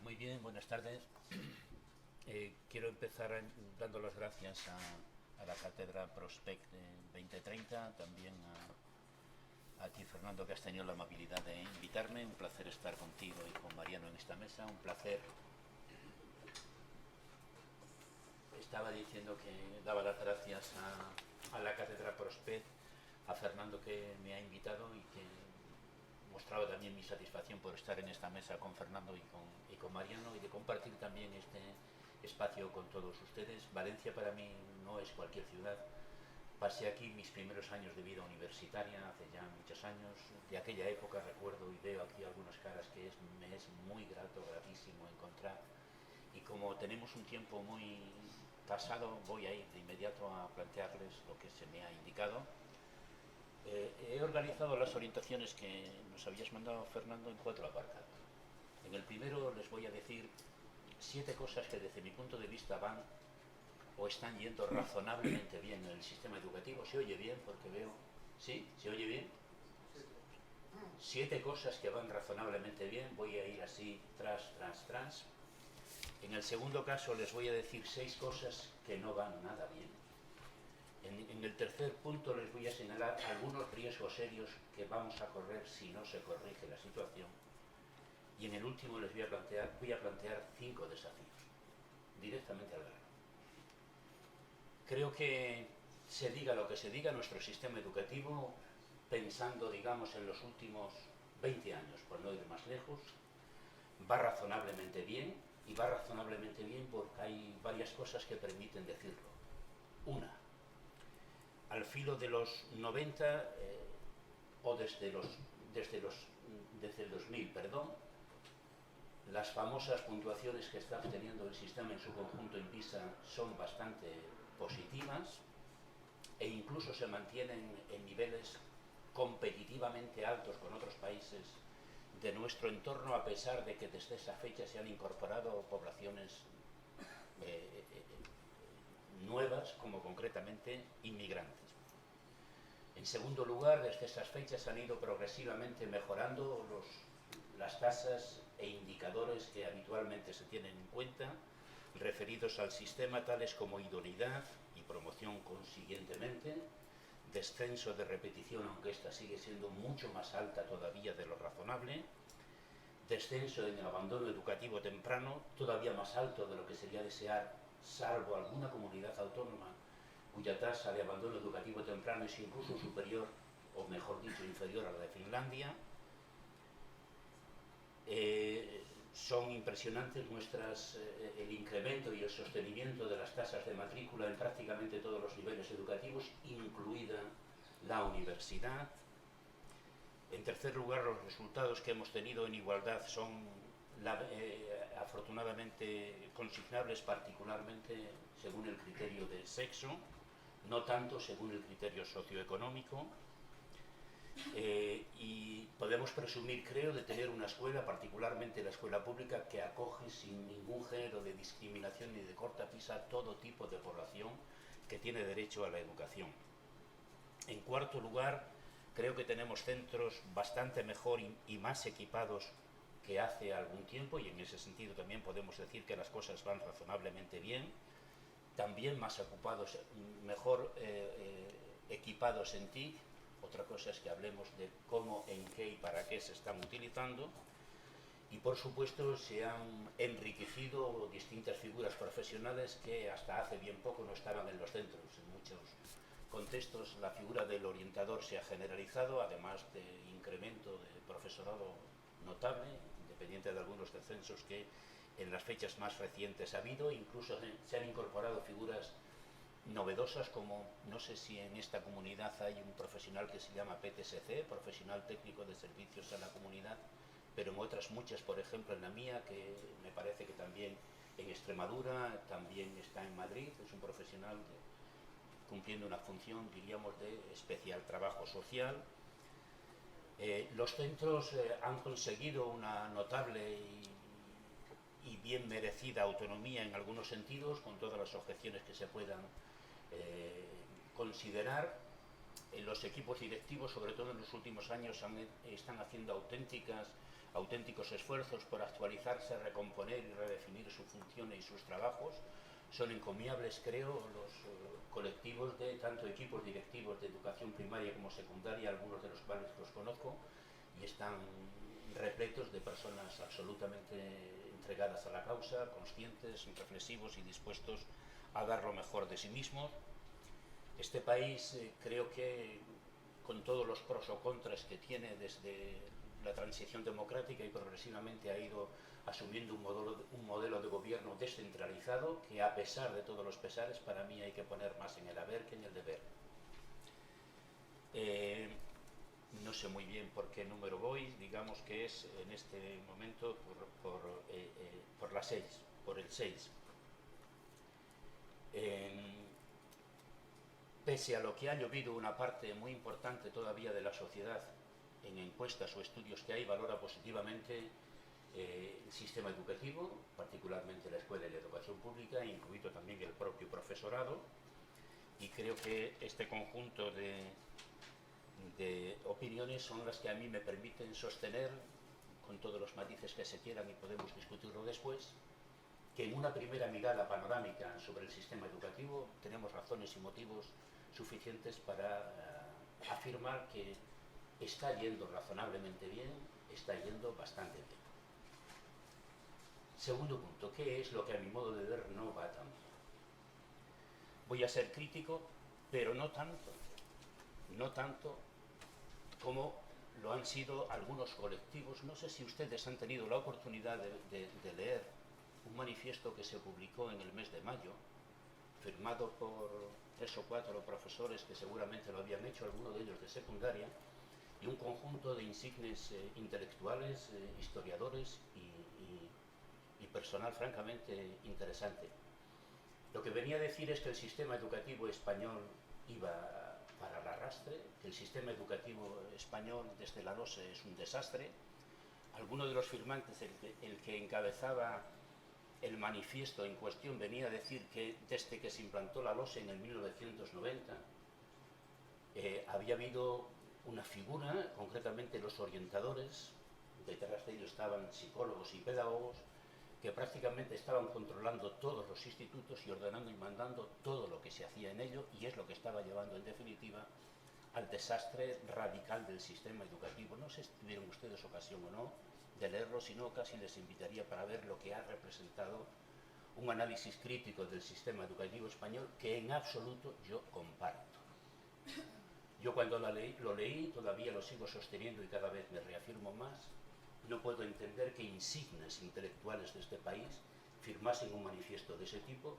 Muy bien, buenas tardes. Quiero empezar dando las gracias a la Cátedra Prospect 2030, también a ti, Fernando, que has tenido la amabilidad de invitarme. Un placer estar contigo y con Mariano en esta mesa. Un placer. Estaba diciendo que daba las gracias a la Cátedra Prospect, a Fernando, que me ha invitado y que mostraba también mi satisfacción por estar en esta mesa con Fernando y con Mariano, y de compartir también este espacio con todos ustedes. Valencia para mí no es cualquier ciudad. Pasé aquí mis primeros años de vida universitaria hace ya muchos años. De aquella época recuerdo y veo aquí algunas caras que me es muy gratísimo encontrar. Y como tenemos un tiempo muy pasado, voy a ir de inmediato a plantearles lo que se me ha indicado. He organizado las orientaciones que nos habías mandado, Fernando, en 4 apartados. En el primero les voy a decir 7 cosas que desde mi punto de vista van o están yendo razonablemente bien en el sistema educativo. ¿Se oye bien? Porque veo... ¿Sí? ¿Se oye bien? 7 cosas que van razonablemente bien. Voy a ir así, tras. En el segundo caso les voy a decir 6 cosas que no van nada bien. En el tercer punto les voy a señalar algunos riesgos serios que vamos a correr si no se corrige la situación. Y en el último les voy a plantear 5 desafíos, directamente al grano. Creo que se diga lo que se diga, nuestro sistema educativo, pensando, digamos, en los últimos 20 años, por no ir más lejos, va razonablemente bien, y va razonablemente bien porque hay varias cosas que permiten decirlo. Una, al filo de los 90 o desde el 2000, las famosas puntuaciones que está obteniendo el sistema en su conjunto en PISA son bastante positivas e incluso se mantienen en niveles competitivamente altos con otros países de nuestro entorno, a pesar de que desde esa fecha se han incorporado poblaciones nuevas, como concretamente inmigrantes. En segundo lugar, desde esas fechas han ido progresivamente mejorando las tasas e indicadores que habitualmente se tienen en cuenta, referidos al sistema, tales como idoneidad y promoción consiguientemente, descenso de repetición, aunque esta sigue siendo mucho más alta todavía de lo razonable, descenso en el abandono educativo temprano, todavía más alto de lo que sería desear, salvo alguna comunidad autónoma cuya tasa de abandono educativo temprano es incluso superior, o mejor dicho, inferior a la de Finlandia. Son impresionantes el incremento y el sostenimiento de las tasas de matrícula en prácticamente todos los niveles educativos, incluida la universidad. En tercer lugar, los resultados que hemos tenido en igualdad son afortunadamente consignables particularmente según el criterio de sexo, no tanto según el criterio socioeconómico. Y podemos presumir, creo, de tener una escuela, particularmente la escuela pública, que acoge sin ningún género de discriminación ni de corta PISA todo tipo de población que tiene derecho a la educación. En cuarto lugar, creo que tenemos centros bastante mejor y más equipados que hace algún tiempo, y en ese sentido también podemos decir que las cosas van razonablemente bien. También más ocupados, mejor equipados en TIC. Otra cosa es que hablemos de cómo, en qué y para qué se están utilizando. Y por supuesto se han enriquecido distintas figuras profesionales que hasta hace bien poco no estaban en los centros. En muchos contextos la figura del orientador se ha generalizado, además de incremento de profesorado notable, independiente de algunos descensos que en las fechas más recientes ha habido. Incluso se han incorporado figuras novedosas, como, no sé si en esta comunidad hay un profesional que se llama PTSC, Profesional Técnico de Servicios a la Comunidad, pero en otras muchas, por ejemplo en la mía, que me parece que también en Extremadura, también está en Madrid, es un profesional cumpliendo una función, diríamos, de especial trabajo social. Los centros han conseguido una notable y bien merecida autonomía en algunos sentidos, con todas las objeciones que se puedan considerar. Los equipos directivos, sobre todo en los últimos años, están haciendo auténticos esfuerzos por actualizarse, recomponer y redefinir su función y sus trabajos. Son encomiables, creo, los colectivos de tanto equipos directivos de educación primaria como secundaria, algunos de los cuales los conozco, y están repletos de personas absolutamente entregadas a la causa, conscientes, reflexivos y dispuestos a dar lo mejor de sí mismos. Este país creo que, con todos los pros o contras que tiene desde la transición democrática, y progresivamente ha ido asumiendo un modelo de gobierno descentralizado que, a pesar de todos los pesares, para mí hay que poner más en el haber que en el deber. No sé muy bien por qué número voy, digamos que es en este momento por la 6, por el 6. Pese a lo que ha llovido una parte muy importante todavía de la sociedad en encuestas o estudios que hay, valora positivamente el sistema educativo, particularmente la escuela y la educación pública, incluido también el propio profesorado, y creo que este conjunto de opiniones son las que a mí me permiten sostener, con todos los matices que se quieran y podemos discutirlo después, que en una primera mirada panorámica sobre el sistema educativo tenemos razones y motivos suficientes para afirmar que está yendo razonablemente bien, está yendo bastante bien. Segundo punto, ¿qué es lo que a mi modo de ver no va tan bien? Voy a ser crítico, pero no tanto como lo han sido algunos colectivos. No sé si ustedes han tenido la oportunidad de leer un manifiesto que se publicó en el mes de mayo, firmado por 3 o 4 profesores que seguramente lo habían hecho, algunos de ellos de secundaria, y un conjunto de insignes intelectuales, historiadores y personal francamente interesante. Lo que venía a decir es que el sistema educativo español iba para el arrastre, que el sistema educativo español desde la LOSE es un desastre. Alguno de los firmantes, el que encabezaba el manifiesto en cuestión, venía a decir que desde que se implantó la LOSE en el 1990 había habido una figura, concretamente los orientadores, detrás de ellos estaban psicólogos y pedagogos, que prácticamente estaban controlando todos los institutos y ordenando y mandando todo lo que se hacía en ello, y es lo que estaba llevando en definitiva al desastre radical del sistema educativo. No sé si tuvieron ustedes ocasión o no de leerlo, si no casi les invitaría para ver lo que ha representado un análisis crítico del sistema educativo español que en absoluto yo comparto. Yo cuando lo leí, todavía lo sigo sosteniendo y cada vez me reafirmo más, no puedo entender que insignes intelectuales de este país firmasen un manifiesto de ese tipo,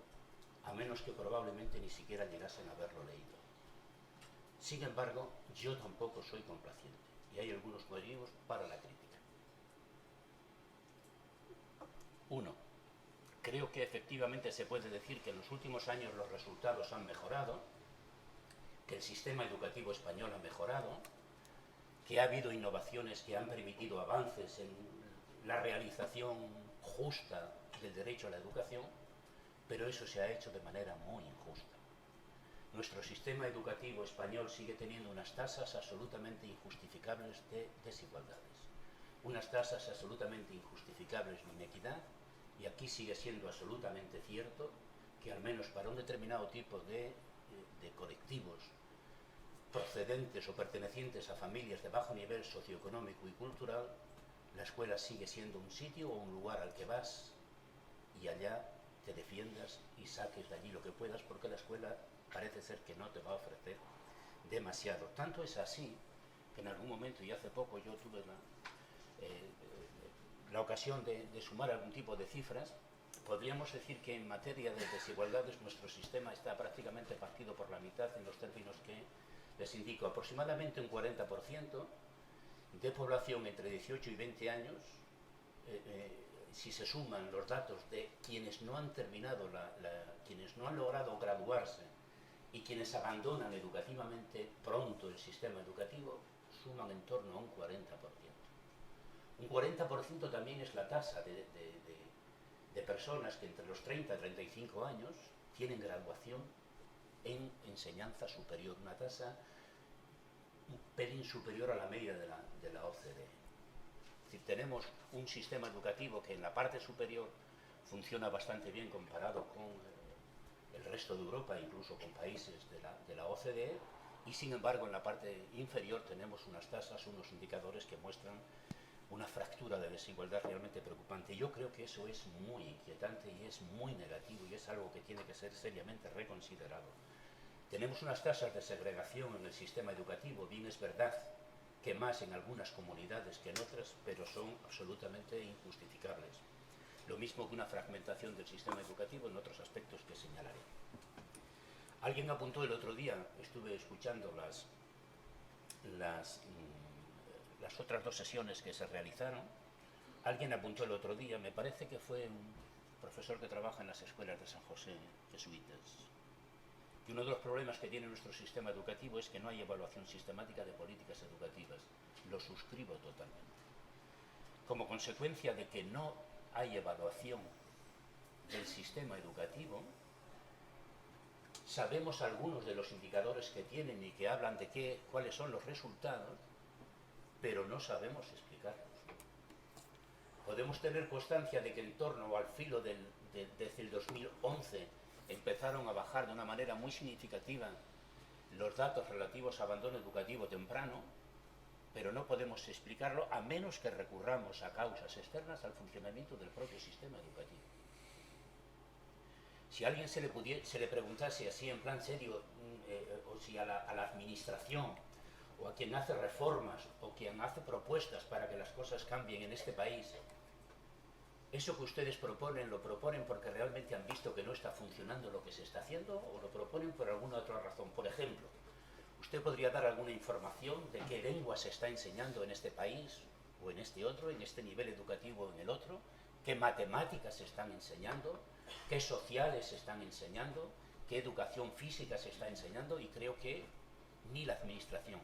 a menos que probablemente ni siquiera llegasen a haberlo leído. Sin embargo, yo tampoco soy complaciente, y hay algunos motivos para la crítica. Uno, creo que efectivamente se puede decir que en los últimos años los resultados han mejorado, que el sistema educativo español ha mejorado, que ha habido innovaciones que han permitido avances en la realización justa del derecho a la educación, pero eso se ha hecho de manera muy injusta. Nuestro sistema educativo español sigue teniendo unas tasas absolutamente injustificables de desigualdades, unas tasas absolutamente injustificables de inequidad, y aquí sigue siendo absolutamente cierto que, al menos para un determinado tipo de colectivos procedentes o pertenecientes a familias de bajo nivel socioeconómico y cultural, la escuela sigue siendo un sitio o un lugar al que vas y allá te defiendas y saques de allí lo que puedas, porque la escuela parece ser que no te va a ofrecer demasiado. Tanto es así que en algún momento, y hace poco, yo tuve la ocasión de sumar algún tipo de cifras. Podríamos decir que en materia de desigualdades nuestro sistema está prácticamente partido por la mitad, en los términos que les indico. Aproximadamente un 40% de población entre 18 y 20 años, si se suman los datos de quienes no han terminado, quienes no han logrado graduarse y quienes abandonan educativamente pronto el sistema educativo, suman en torno a un 40%. Un 40% también es la tasa de personas que entre los 30 y 35 años tienen graduación en enseñanza superior, una tasa un pelín superior a la media de la OCDE. Es decir, tenemos un sistema educativo que en la parte superior funciona bastante bien comparado con el resto de Europa, incluso con países de la OCDE, y sin embargo en la parte inferior tenemos unas tasas, unos indicadores que muestran una fractura de desigualdad realmente preocupante. Yo creo que eso es muy inquietante y es muy negativo y es algo que tiene que ser seriamente reconsiderado. Tenemos unas tasas de segregación en el sistema educativo, bien es verdad que más en algunas comunidades que en otras, pero son absolutamente injustificables. Lo mismo que una fragmentación del sistema educativo en otros aspectos que señalaré. Alguien apuntó el otro día, estuve escuchando las otras dos sesiones que se realizaron, alguien apuntó el otro día, me parece que fue un profesor que trabaja en las escuelas de San José, jesuitas, que uno de los problemas que tiene nuestro sistema educativo es que no hay evaluación sistemática de políticas educativas. Lo suscribo totalmente. Como consecuencia de que no hay evaluación del sistema educativo, sabemos algunos de los indicadores que tienen y que hablan de cuáles son los resultados, pero no sabemos explicarlos. Podemos tener constancia de que en torno al filo desde el 2011 empezaron a bajar de una manera muy significativa los datos relativos a abandono educativo temprano, pero no podemos explicarlo a menos que recurramos a causas externas al funcionamiento del propio sistema educativo. Si a alguien se le preguntase así en plan serio, o si a la administración, o a quien hace reformas, o quien hace propuestas para que las cosas cambien en este país, ¿eso que ustedes proponen, lo proponen porque realmente han visto que no está funcionando lo que se está haciendo, o lo proponen por alguna otra razón? Por ejemplo, ¿usted podría dar alguna información de qué lengua se está enseñando en este país, o en este otro, en este nivel educativo o en el otro? ¿Qué matemáticas se están enseñando? ¿Qué sociales se están enseñando? ¿Qué educación física se está enseñando? Y creo que ni la administración,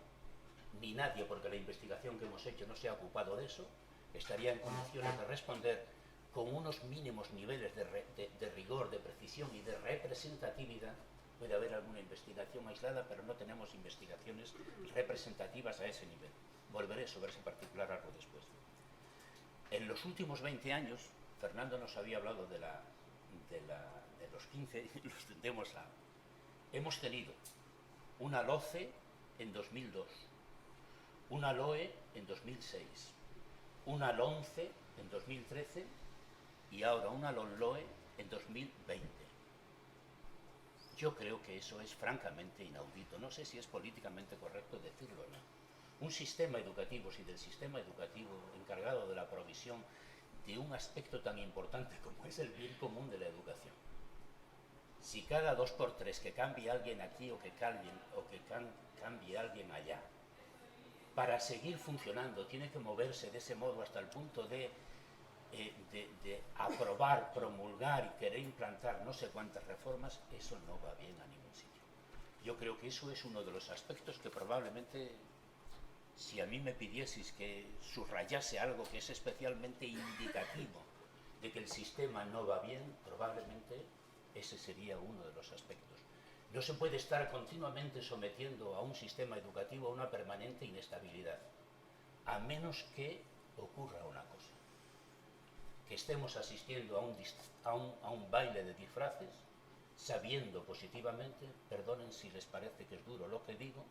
ni nadie, porque la investigación que hemos hecho no se ha ocupado de eso, estaría en condiciones de responder con unos mínimos niveles de rigor, de precisión y de representatividad. Puede haber alguna investigación aislada, pero no tenemos investigaciones representativas a ese nivel. Volveré sobre ese particular algo después. En los últimos 20 años, Fernando nos había hablado de los 15, y los tendemos a... Hemos tenido una LOCE en 2002, una LOE en 2006, una LONCE en 2013 y ahora una LONLOE en 2020. Yo creo que eso es francamente inaudito. No sé si es políticamente correcto decirlo o no. Un sistema educativo, si del sistema educativo encargado de la provisión de un aspecto tan importante como es el bien común de la educación, si cada 2 por 3 que cambie alguien aquí o que cambie alguien allá, para seguir funcionando tiene que moverse de ese modo hasta el punto de aprobar, promulgar y querer implantar no sé cuántas reformas, eso no va bien a ningún sitio. Yo creo que eso es uno de los aspectos que probablemente, si a mí me pidieseis que subrayase algo que es especialmente indicativo de que el sistema no va bien, probablemente ese sería uno de los aspectos. No se puede estar continuamente sometiendo a un sistema educativo a una permanente inestabilidad, a menos que ocurra una cosa, que estemos asistiendo a un baile de disfraces, sabiendo positivamente, perdonen si les parece que es duro lo que digo,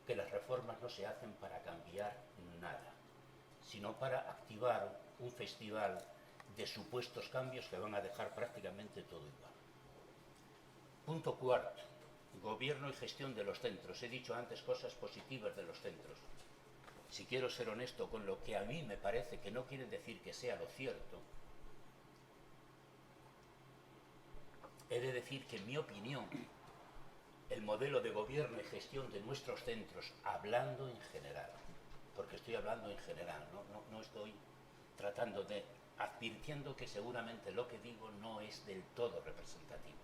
que las reformas no se hacen para cambiar nada, sino para activar un festival de supuestos cambios que van a dejar prácticamente todo igual. Punto cuarto, gobierno y gestión de los centros. He dicho antes cosas positivas de los centros. Si quiero ser honesto con lo que a mí me parece, que no quiere decir que sea lo cierto, he de decir que en mi opinión, el modelo de gobierno y gestión de nuestros centros, hablando en general, porque estoy hablando en general, no estoy tratando de, advirtiendo que seguramente lo que digo no es del todo representativo.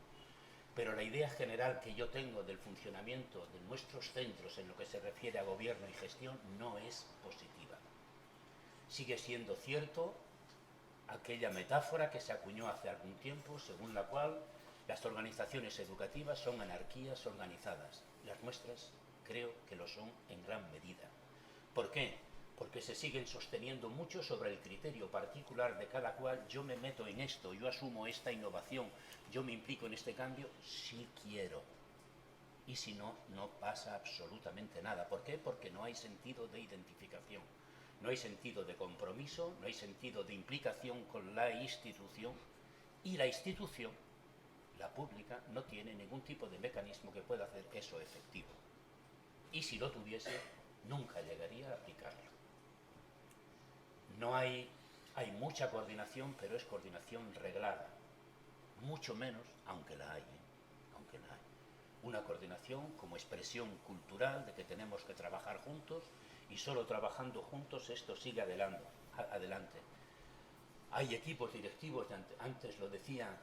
Pero la idea general que yo tengo del funcionamiento de nuestros centros en lo que se refiere a gobierno y gestión no es positiva. Sigue siendo cierto aquella metáfora que se acuñó hace algún tiempo, según la cual las organizaciones educativas son anarquías organizadas. Las nuestras creo que lo son en gran medida. ¿Por qué? porque se siguen sosteniendo mucho sobre el criterio particular de cada cual. Yo me meto en esto, yo asumo esta innovación, yo me implico en este cambio si quiero. Y si no, no pasa absolutamente nada. ¿Por qué? Porque no hay sentido de identificación, no hay sentido de compromiso, no hay sentido de implicación con la institución, y la institución, la pública, no tiene ningún tipo de mecanismo que pueda hacer eso efectivo. Y si lo tuviese, nunca llegaría a aplicarlo. No hay mucha coordinación, pero es coordinación reglada. Mucho menos, aunque la hay, aunque la hay. Una coordinación como expresión cultural de que tenemos que trabajar juntos, y solo trabajando juntos esto sigue adelante. Hay equipos directivos, antes lo decía,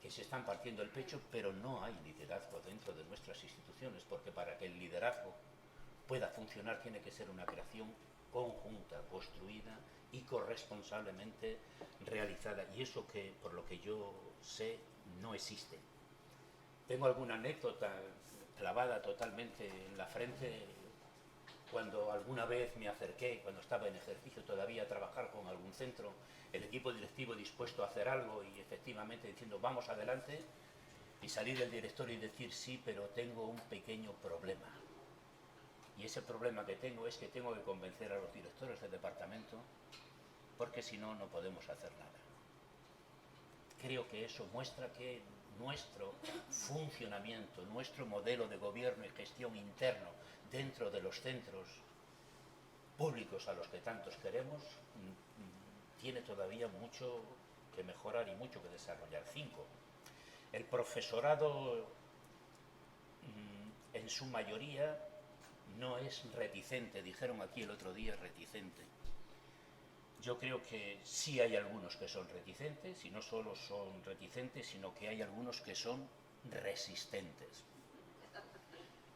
que se están partiendo el pecho, pero no hay liderazgo dentro de nuestras instituciones, porque para que el liderazgo pueda funcionar tiene que ser una creación conjunta, construida y corresponsablemente realizada, y eso que, por lo que yo sé, no existe. Tengo alguna anécdota clavada totalmente en la frente, cuando alguna vez me acerqué, cuando estaba en ejercicio todavía, a trabajar con algún centro, el equipo directivo dispuesto a hacer algo y efectivamente diciendo vamos adelante, y salir del directorio y decir sí, pero tengo un pequeño problema. Y ese problema que tengo es que tengo que convencer a los directores del departamento, porque si no, no podemos hacer nada. Creo que eso muestra que nuestro funcionamiento, nuestro modelo de gobierno y gestión interno dentro de los centros públicos a los que tantos queremos, tiene todavía mucho que mejorar y mucho que desarrollar. 5. El profesorado, en su mayoría, no es reticente. Dijeron aquí el otro día reticente. Yo creo que sí hay algunos que son reticentes, y no solo son reticentes, sino que hay algunos que son resistentes.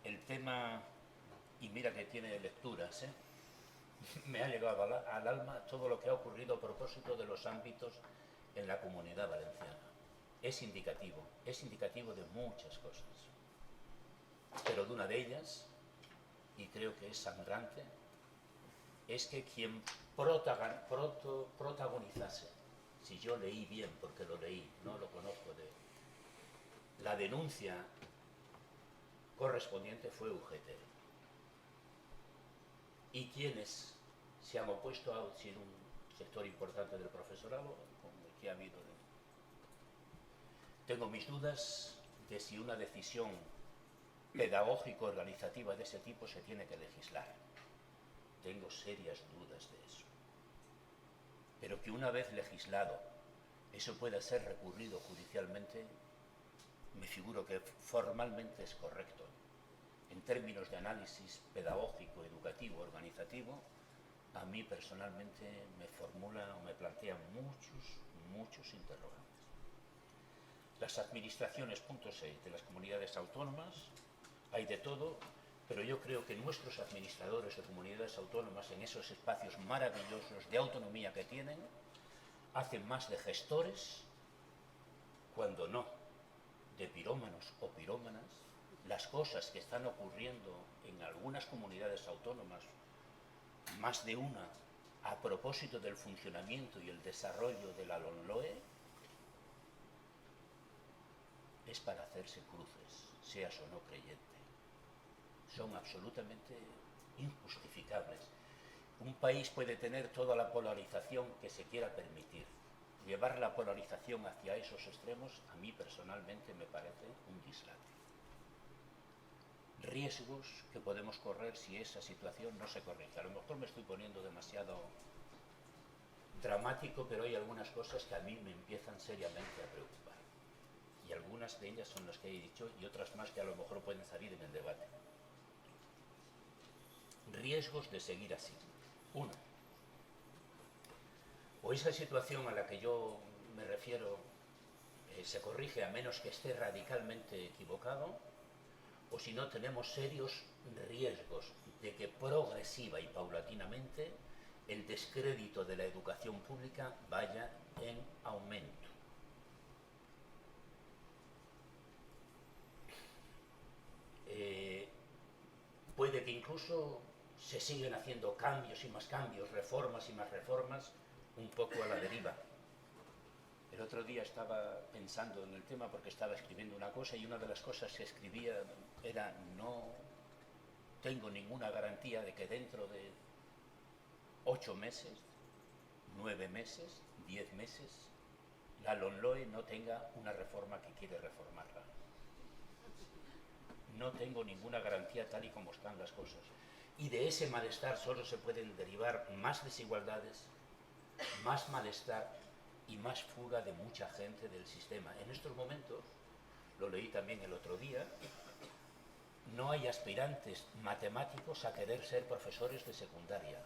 El tema, y mira que tiene lecturas, me ha llegado al alma todo lo que ha ocurrido a propósito de los ámbitos en la Comunidad Valenciana. Es indicativo de muchas cosas, pero de una de ellas, y creo que es sangrante, es que quien protagonizase, si yo leí bien, porque lo leí, no lo conozco, la denuncia correspondiente fue UGT. Y quienes se han opuesto ha sido un sector importante del profesorado, con el que ha habido. Tengo mis dudas de si una decisión pedagógico-organizativa de ese tipo se tiene que legislar. Tengo serias dudas de eso. Pero que una vez legislado eso pueda ser recurrido judicialmente, me figuro que formalmente es correcto. En términos de análisis pedagógico, educativo, organizativo, a mí personalmente me formula o me plantea muchos interrogantes. Las administraciones, punto 6, de las comunidades autónomas, hay de todo, pero yo creo que nuestros administradores de comunidades autónomas, en esos espacios maravillosos de autonomía que tienen, hacen más de gestores, cuando no de pirómanos o pirómanas. Las cosas que están ocurriendo en algunas comunidades autónomas, más de una, a propósito del funcionamiento y el desarrollo de la LOMLOE, es para hacerse cruces, seas o no creyente. Son absolutamente injustificables. Un país puede tener toda la polarización que se quiera permitir. Llevar la polarización hacia esos extremos, a mí personalmente me parece un dislate. Riesgos que podemos correr si esa situación no se corrige. A lo mejor me estoy poniendo demasiado dramático, pero hay algunas cosas que a mí me empiezan seriamente a preocupar. Y algunas de ellas son las que he dicho, y otras más que a lo mejor pueden salir en el debate. Riesgos de seguir así. 1. O esa situación a la que yo me refiero se corrige a menos que esté radicalmente equivocado, o si no, tenemos serios riesgos de que progresiva y paulatinamente el descrédito de la educación pública vaya en aumento. Puede que incluso se siguen haciendo cambios y más cambios, reformas y más reformas, un poco a la deriva. El otro día estaba pensando en el tema porque estaba escribiendo una cosa y una de las cosas que escribía era: no tengo ninguna garantía de que dentro de 8 meses, 9 meses, 10 meses, la LOMLOE no tenga una reforma que quiere reformarla. No tengo ninguna garantía tal y como están las cosas. Y de ese malestar solo se pueden derivar más desigualdades, más malestar y más fuga de mucha gente del sistema. En estos momentos, lo leí también el otro día, no hay aspirantes matemáticos a querer ser profesores de secundaria.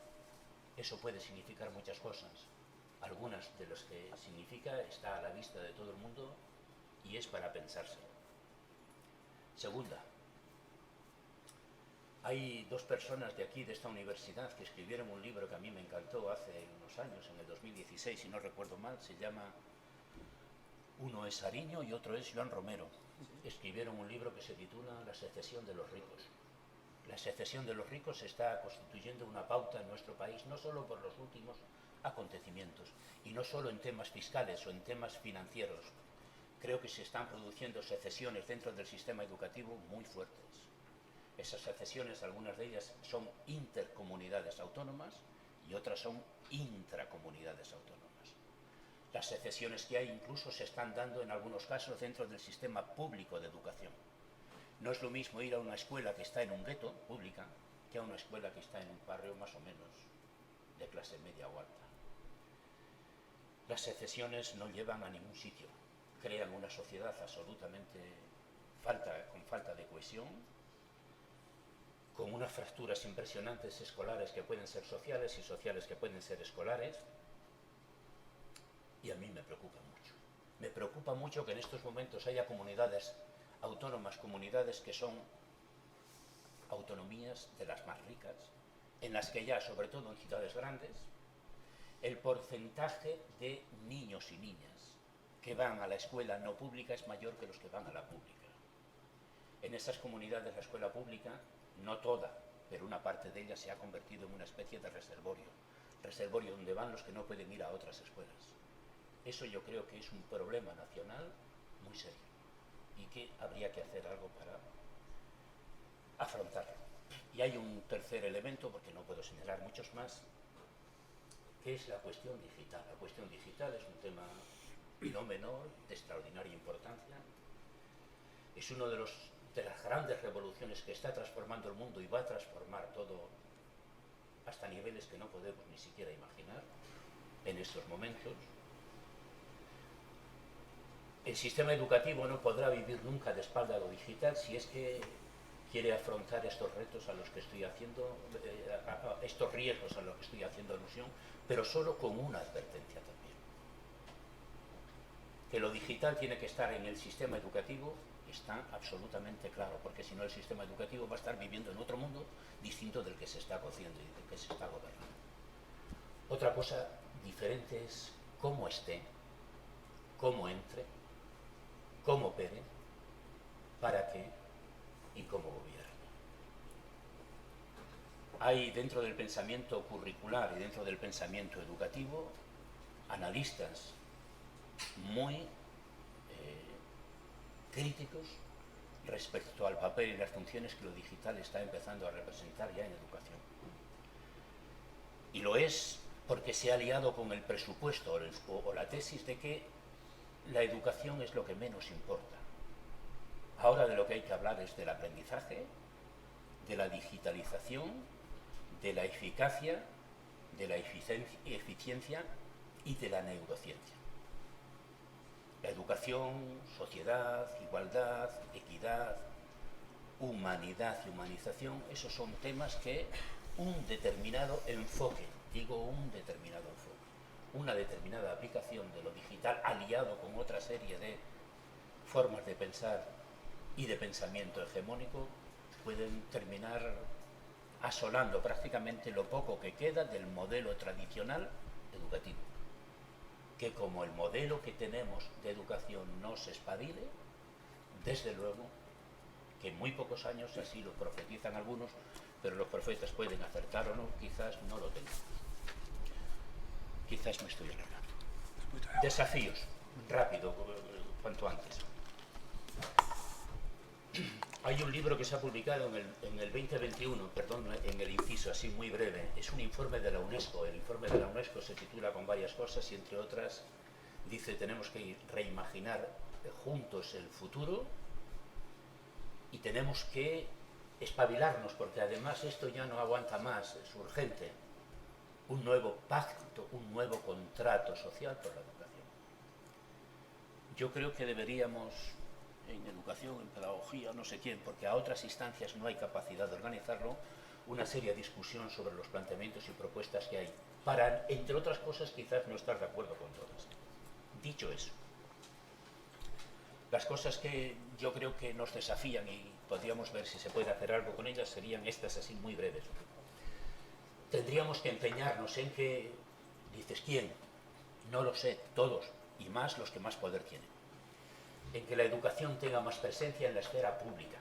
Eso puede significar muchas cosas. Algunas de las que significa está a la vista de todo el mundo y es para pensárselo. Segunda, hay 2 personas de aquí, de esta universidad, que escribieron un libro que a mí me encantó hace unos años, en el 2016, si no recuerdo mal, se llama, uno es Ariño y otro es Joan Romero. Escribieron un libro que se titula La secesión de los ricos. La secesión de los ricos está constituyendo una pauta en nuestro país, no solo por los últimos acontecimientos, y no solo en temas fiscales o en temas financieros. Creo que se están produciendo secesiones dentro del sistema educativo muy fuertes. Esas secesiones, algunas de ellas son intercomunidades autónomas y otras son intracomunidades autónomas. Las secesiones que hay incluso se están dando en algunos casos dentro del sistema público de educación. No es lo mismo ir a una escuela que está en un gueto pública que a una escuela que está en un barrio más o menos de clase media o alta. Las secesiones no llevan a ningún sitio, crean una sociedad absolutamente con falta de cohesión, con unas fracturas impresionantes escolares que pueden ser sociales y sociales que pueden ser escolares, y a mí me preocupa mucho. Me preocupa mucho que en estos momentos haya comunidades autónomas, comunidades que son autonomías de las más ricas, en las que ya, sobre todo en ciudades grandes, el porcentaje de niños y niñas que van a la escuela no pública es mayor que los que van a la pública. En esas comunidades la escuela pública, no toda, pero una parte de ella se ha convertido en una especie de reservorio donde van los que no pueden ir a otras escuelas. Eso yo creo que es un problema nacional muy serio y que habría que hacer algo para afrontarlo. Y hay un tercer elemento, porque no puedo señalar muchos más, que es la cuestión digital. La cuestión digital es un tema no menor, de extraordinaria importancia. Es uno de las grandes revoluciones que está transformando el mundo y va a transformar todo hasta niveles que no podemos ni siquiera imaginar en estos momentos. El sistema educativo no podrá vivir nunca de espalda a lo digital si es que quiere afrontar estos retos a los que estoy haciendo, estos riesgos a los que estoy haciendo alusión, pero solo con una advertencia también. Que lo digital tiene que estar en el sistema educativo está absolutamente claro, porque si no el sistema educativo va a estar viviendo en otro mundo distinto del que se está cociendo y del que se está gobernando. Otra cosa diferente es cómo esté, cómo entre, cómo opere, para qué y cómo gobierne. Hay dentro del pensamiento curricular y dentro del pensamiento educativo analistas muy críticos respecto al papel y las funciones que lo digital está empezando a representar ya en educación. Y lo es porque se ha liado con el presupuesto o la tesis de que la educación es lo que menos importa. Ahora de lo que hay que hablar es del aprendizaje, de la digitalización, de la eficacia, de la eficiencia y de la neurociencia. La educación, sociedad, igualdad, equidad, humanidad y humanización, esos son temas que un determinado enfoque, una determinada aplicación de lo digital aliado con otra serie de formas de pensar y de pensamiento hegemónico pueden terminar asolando prácticamente lo poco que queda del modelo tradicional educativo. Que como el modelo que tenemos de educación no se espabile, desde luego que en muy pocos años, así lo profetizan algunos, pero los profetas pueden acertar o no, quizás no lo tengan. Quizás me estoy alargando. Desafíos, rápido, cuanto antes. Hay un libro que se ha publicado en el 2021, perdón, en el inciso, así muy breve. Es un informe de la UNESCO. El informe de la UNESCO se titula con varias cosas y, entre otras, dice: tenemos que reimaginar juntos el futuro y tenemos que espabilarnos, porque además esto ya no aguanta más, es urgente. Un nuevo pacto, un nuevo contrato social por la educación. Yo creo que deberíamos, en educación, en pedagogía, no sé quién, porque a otras instancias no hay capacidad de organizarlo, una seria discusión sobre los planteamientos y propuestas que hay, para, entre otras cosas, quizás no estar de acuerdo con todas. Dicho eso, las cosas que yo creo que nos desafían y podríamos ver si se puede hacer algo con ellas serían estas, así muy breves. Tendríamos que empeñarnos en que, dices, ¿quién? No lo sé, todos, y más los que más poder tienen. En que la educación tenga más presencia en la esfera pública.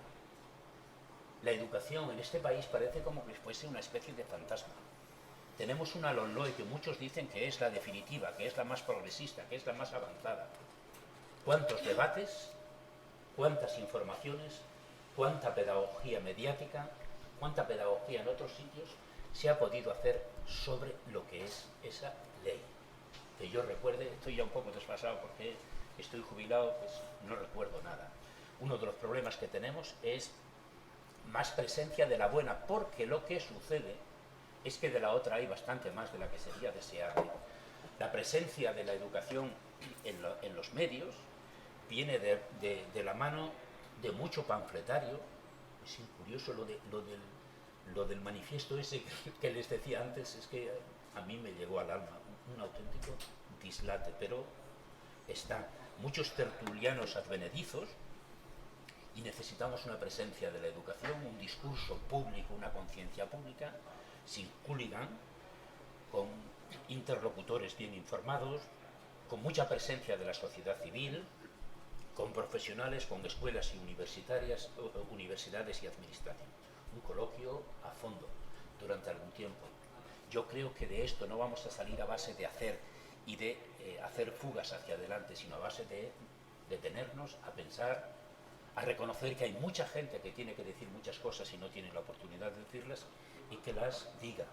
La educación en este país parece como que fuese una especie de fantasma. Tenemos una LOMLOE que muchos dicen que es la definitiva, que es la más progresista, que es la más avanzada. ¿Cuántos debates? ¿Cuántas informaciones? ¿Cuánta pedagogía mediática? ¿Cuánta pedagogía en otros sitios se ha podido hacer sobre lo que es esa ley? Que yo recuerde, estoy ya un poco desfasado porque estoy jubilado, pues no recuerdo nada. Uno de los problemas que tenemos es más presencia de la buena, porque lo que sucede es que de la otra hay bastante más de la que sería deseable. La presencia de la educación en los medios viene de la mano de mucho panfletario. Es curioso lo del manifiesto ese que les decía antes, es que a mí me llegó al alma, un auténtico dislate, pero está. Muchos tertulianos advenedizos, y necesitamos una presencia de la educación, un discurso público, una conciencia pública, sin hooligan, con interlocutores bien informados, con mucha presencia de la sociedad civil, con profesionales, con escuelas y universidades y administración. Un coloquio a fondo durante algún tiempo. Yo creo que de esto no vamos a salir a base de hacer y de hacer fugas hacia adelante, sino a base de detenernos, a pensar, a reconocer que hay mucha gente que tiene que decir muchas cosas y no tiene la oportunidad de decirlas, y que las diga.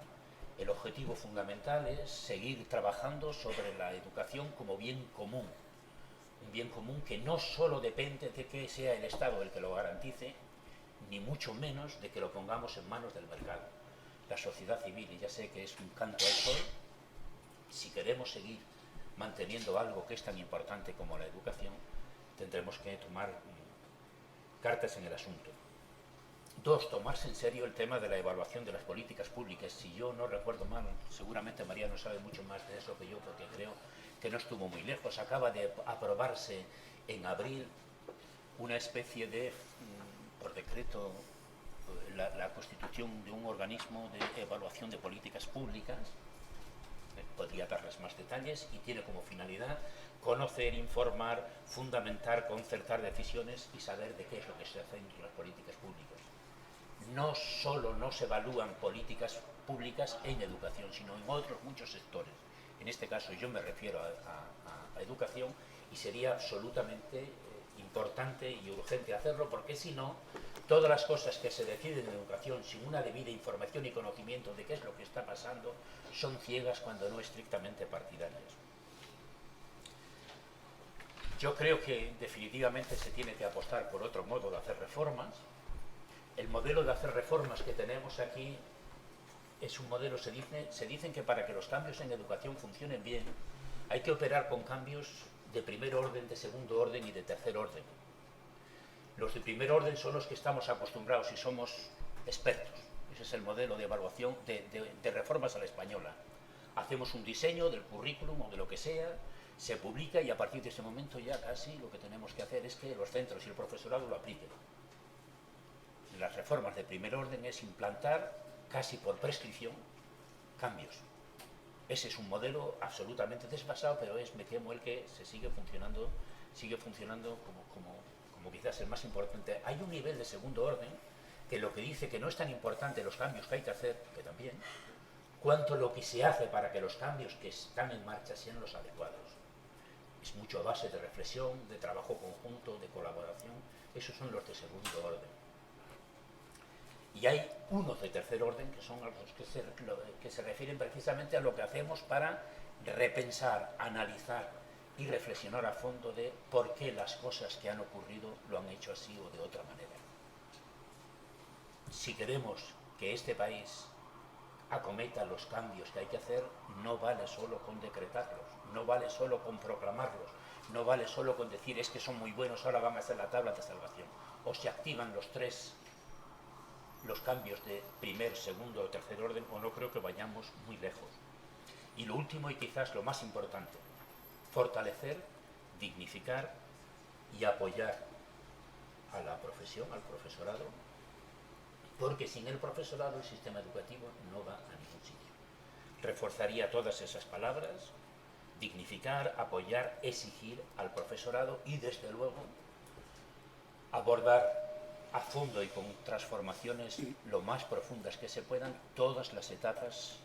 El objetivo fundamental es seguir trabajando sobre la educación como bien común. Un bien común que no solo depende de que sea el Estado el que lo garantice, ni mucho menos de que lo pongamos en manos del mercado. La sociedad civil, y ya sé que es un canto al sol, si queremos seguir manteniendo algo que es tan importante como la educación, tendremos que tomar cartas en el asunto. 2, tomarse en serio el tema de la evaluación de las políticas públicas. Si yo no recuerdo mal, seguramente Mariano sabe mucho más de eso que yo, porque creo que no estuvo muy lejos. Acaba de aprobarse en abril una especie de, por decreto, la constitución de un organismo de evaluación de políticas públicas. Podría darles más detalles, y tiene como finalidad conocer, informar, fundamentar, concertar decisiones y saber de qué es lo que se hace en las políticas públicas. No solo no se evalúan políticas públicas en educación, sino en otros muchos sectores. En este caso yo me refiero a educación, y sería absolutamente importante y urgente hacerlo, porque si no, todas las cosas que se deciden en educación sin una debida información y conocimiento de qué es lo que está pasando son ciegas, cuando no estrictamente partidarias. Yo creo que definitivamente se tiene que apostar por otro modo de hacer reformas. El modelo de hacer reformas que tenemos aquí es un modelo, se dicen que para que los cambios en educación funcionen bien hay que operar con cambios de primer orden, de segundo orden y de tercer orden. Los de primer orden son los que estamos acostumbrados y somos expertos. Ese es el modelo de evaluación de reformas a la española. Hacemos un diseño del currículum o de lo que sea, se publica, y a partir de ese momento ya casi lo que tenemos que hacer es que los centros y el profesorado lo apliquen. Las reformas de primer orden es implantar, casi por prescripción, cambios. Ese es un modelo absolutamente desfasado, pero me temo el que sigue funcionando como quizás el más importante. Hay un nivel de segundo orden que lo que dice que no es tan importante los cambios que hay que hacer, que también, cuanto lo que se hace para que los cambios que están en marcha sean los adecuados. Es mucho a base de reflexión, de trabajo conjunto, de colaboración. Esos son los de segundo orden. Y hay unos de tercer orden que son los que se refieren precisamente a lo que hacemos para repensar, analizar y reflexionar a fondo de por qué las cosas que han ocurrido lo han hecho así o de otra manera. Si queremos que este país acometa los cambios que hay que hacer, no vale solo con decretarlos, no vale solo con proclamarlos, no vale solo con decir es que son muy buenos, ahora van a ser la tabla de salvación. O se activan los cambios de primer, segundo o tercer orden, o no creo que vayamos muy lejos. Y lo último y quizás lo más importante, fortalecer, dignificar y apoyar a la profesión, al profesorado, porque sin el profesorado el sistema educativo no va a ningún sitio. Reforzaría todas esas palabras: dignificar, apoyar, exigir al profesorado y, desde luego, abordar a fondo y con transformaciones lo más profundas que se puedan todas las etapas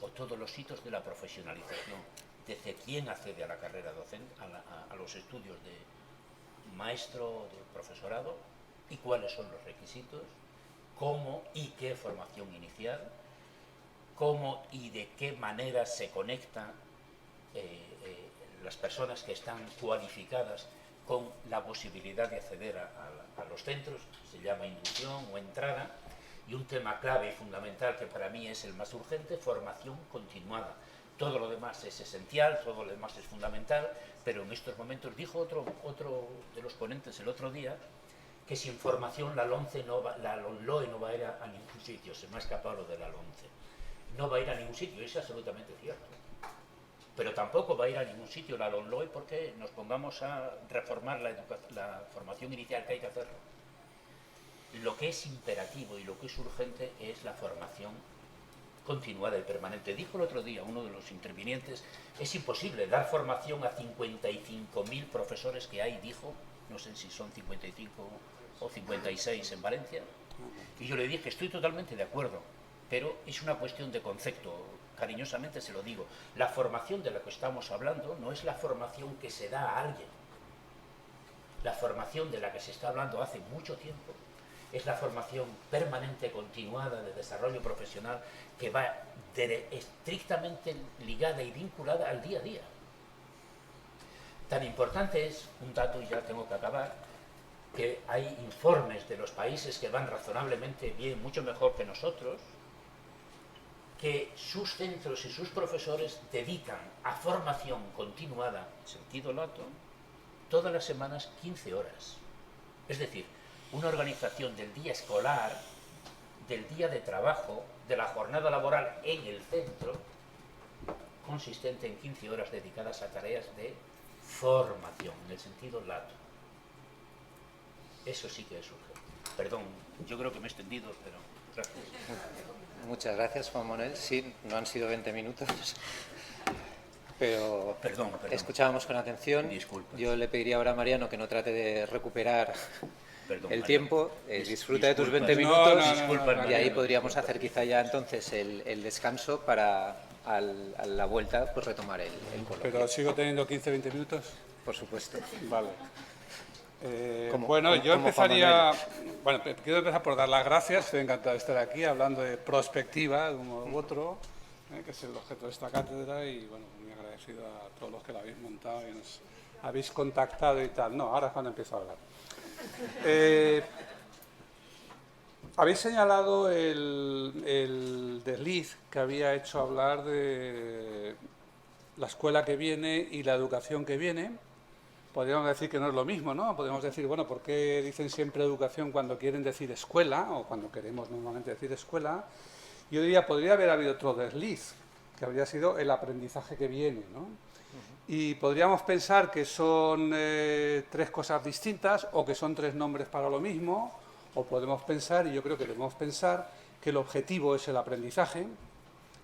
o todos los hitos de la profesionalización, desde quién accede a la carrera docente, a los estudios de maestro, de profesorado, y cuáles son los requisitos, cómo y qué formación inicial, cómo y de qué manera se conectan las personas que están cualificadas con la posibilidad de acceder a los centros, se llama inducción o entrada, y un tema clave y fundamental que para mí es el más urgente: formación continuada. Todo lo demás es esencial, todo lo demás es fundamental, pero en estos momentos, dijo otro de los ponentes el otro día, que sin formación la LOE no va a ir a ningún sitio. Se me ha escapado lo de la LOMCE. No va a ir a ningún sitio, es absolutamente cierto. Pero tampoco va a ir a ningún sitio la LOMLOE porque nos pongamos a reformar la formación inicial, que hay que hacerlo. Lo que es imperativo y lo que es urgente es la formación continuada y permanente. Dijo el otro día uno de los intervinientes, es imposible dar formación a 55.000 profesores que hay, dijo, no sé si son 55 o 56 en Valencia, y yo le dije, estoy totalmente de acuerdo, pero es una cuestión de concepto, cariñosamente se lo digo. La formación de la que estamos hablando no es la formación que se da a alguien. La formación de la que se está hablando hace mucho tiempo es la formación permanente, continuada, de desarrollo profesional, que va estrictamente ligada y vinculada al día a día. Tan importante es, un dato y ya tengo que acabar, que hay informes de los países que van razonablemente bien, mucho mejor que nosotros, que sus centros y sus profesores dedican a formación continuada, sentido lato, todas las semanas 15 horas. Es decir, una organización del día escolar, del día de trabajo, de la jornada laboral en el centro, consistente en 15 horas dedicadas a tareas de formación, en el sentido lato. Eso sí que es urgente. Perdón, yo creo que me he extendido, pero gracias. Muchas gracias, Juan Manuel. Sí, no han sido 20 minutos, pero Perdón. Escuchábamos con atención. Disculpa. Yo le pediría ahora a Mariano que no trate de recuperar el tiempo. Disfruta de tus 20 minutos y ahí podríamos hacer quizá ya entonces el descanso para a la vuelta pues retomar el coloquio. ¿Pero sigo teniendo 15-20 minutos? Por supuesto. Vale. Yo empezaría... Bueno, quiero empezar por dar las gracias. Estoy encantado de estar aquí hablando de prospectiva, de un modo u otro, que es el objeto de esta cátedra, y bueno, muy agradecido a todos los que la habéis montado y nos habéis contactado y tal. No, ahora es cuando empiezo a hablar. Habéis señalado el desliz que había hecho hablar de la escuela que viene y la educación que viene. Podríamos decir que no es lo mismo, ¿no? Podríamos decir, bueno, ¿por qué dicen siempre educación cuando quieren decir escuela o cuando queremos normalmente decir escuela? Yo diría, podría haber habido otro desliz, que habría sido el aprendizaje que viene, ¿no? Y podríamos pensar que son tres cosas distintas o que son tres nombres para lo mismo, o podemos pensar, y yo creo que debemos pensar, que el objetivo es el aprendizaje,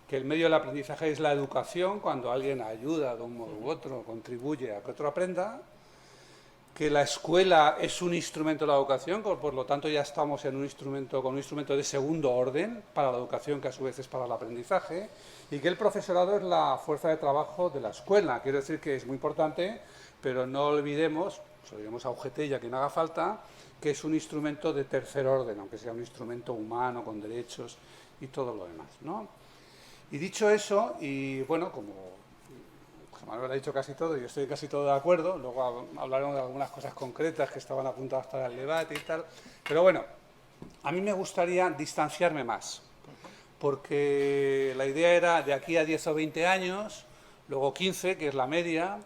que el medio del aprendizaje es la educación, cuando alguien ayuda de un modo u otro, contribuye a que otro aprenda, que la escuela es un instrumento de la educación, por lo tanto ya estamos con un instrumento de segundo orden para la educación, que a su vez es para el aprendizaje, y que el profesorado es la fuerza de trabajo de la escuela. Quiero decir que es muy importante, pero no olvidemos, se lo diremos a UGT y a quien haga falta, que es un instrumento de tercer orden, aunque sea un instrumento humano, con derechos y todo lo demás, ¿no? Y dicho eso, y bueno, como Manuel ha dicho casi todo, yo estoy casi todo de acuerdo, luego hablaremos de algunas cosas concretas que estaban apuntadas para el debate y tal, pero bueno, a mí me gustaría distanciarme más, porque la idea era de aquí a 10 o 20 años, luego 15, que es la media,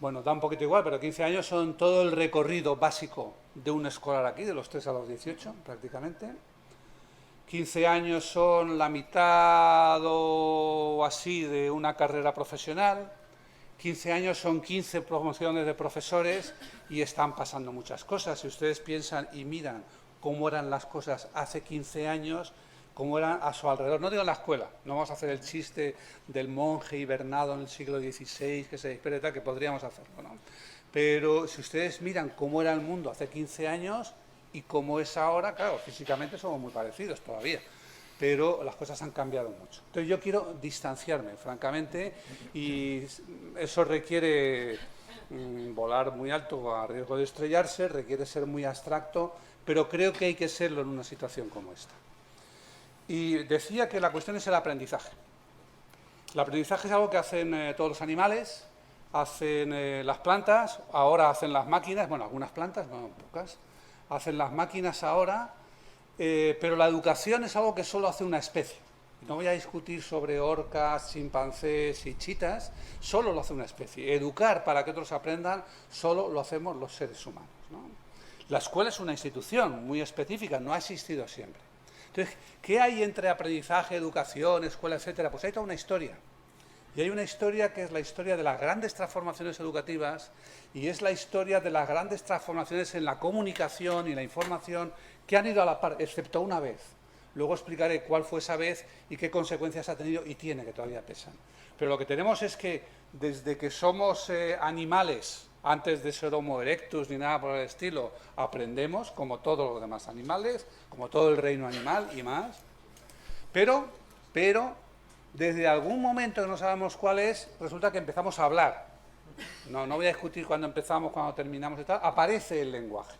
bueno, da un poquito igual, pero 15 años son todo el recorrido básico de un escolar aquí, de los 3 a los 18 prácticamente. 15 años son la mitad o así de una carrera profesional. 15 años son 15 promociones de profesores y están pasando muchas cosas. Si ustedes piensan y miran cómo eran las cosas hace 15 años, cómo eran a su alrededor, no digo en la escuela, no vamos a hacer el chiste del monje hibernado en el siglo XVI, que se espera y tal, que podríamos hacerlo, ¿no? Pero si ustedes miran cómo era el mundo hace 15 años y cómo es ahora, claro, físicamente somos muy parecidos todavía, pero las cosas han cambiado mucho. Entonces yo quiero distanciarme, francamente, y eso requiere volar muy alto a riesgo de estrellarse, requiere ser muy abstracto, pero creo que hay que serlo en una situación como esta. Y decía que la cuestión es el aprendizaje. El aprendizaje es algo que hacen todos los animales, hacen las plantas, ahora hacen las máquinas, bueno, algunas plantas, no pocas, hacen las máquinas ahora, pero la educación es algo que solo hace una especie. No voy a discutir sobre orcas, chimpancés y chitas, solo lo hace una especie. Educar para que otros aprendan, solo lo hacemos los seres humanos, ¿no? La escuela es una institución muy específica, no ha existido siempre. Entonces, ¿qué hay entre aprendizaje, educación, escuela, etcétera? Pues hay toda una historia. Y hay una historia que es la historia de las grandes transformaciones educativas y es la historia de las grandes transformaciones en la comunicación y la información que han ido a la par, excepto una vez. Luego explicaré cuál fue esa vez y qué consecuencias ha tenido y tiene, que todavía pesan. Pero lo que tenemos es que desde que somos animales, antes de ser Homo erectus ni nada por el estilo, aprendemos, como todos los demás animales, como todo el reino animal y más. Pero desde algún momento que no sabemos cuál es, resulta que empezamos a hablar. No voy a discutir cuándo empezamos, cuándo terminamos y tal. Aparece el lenguaje.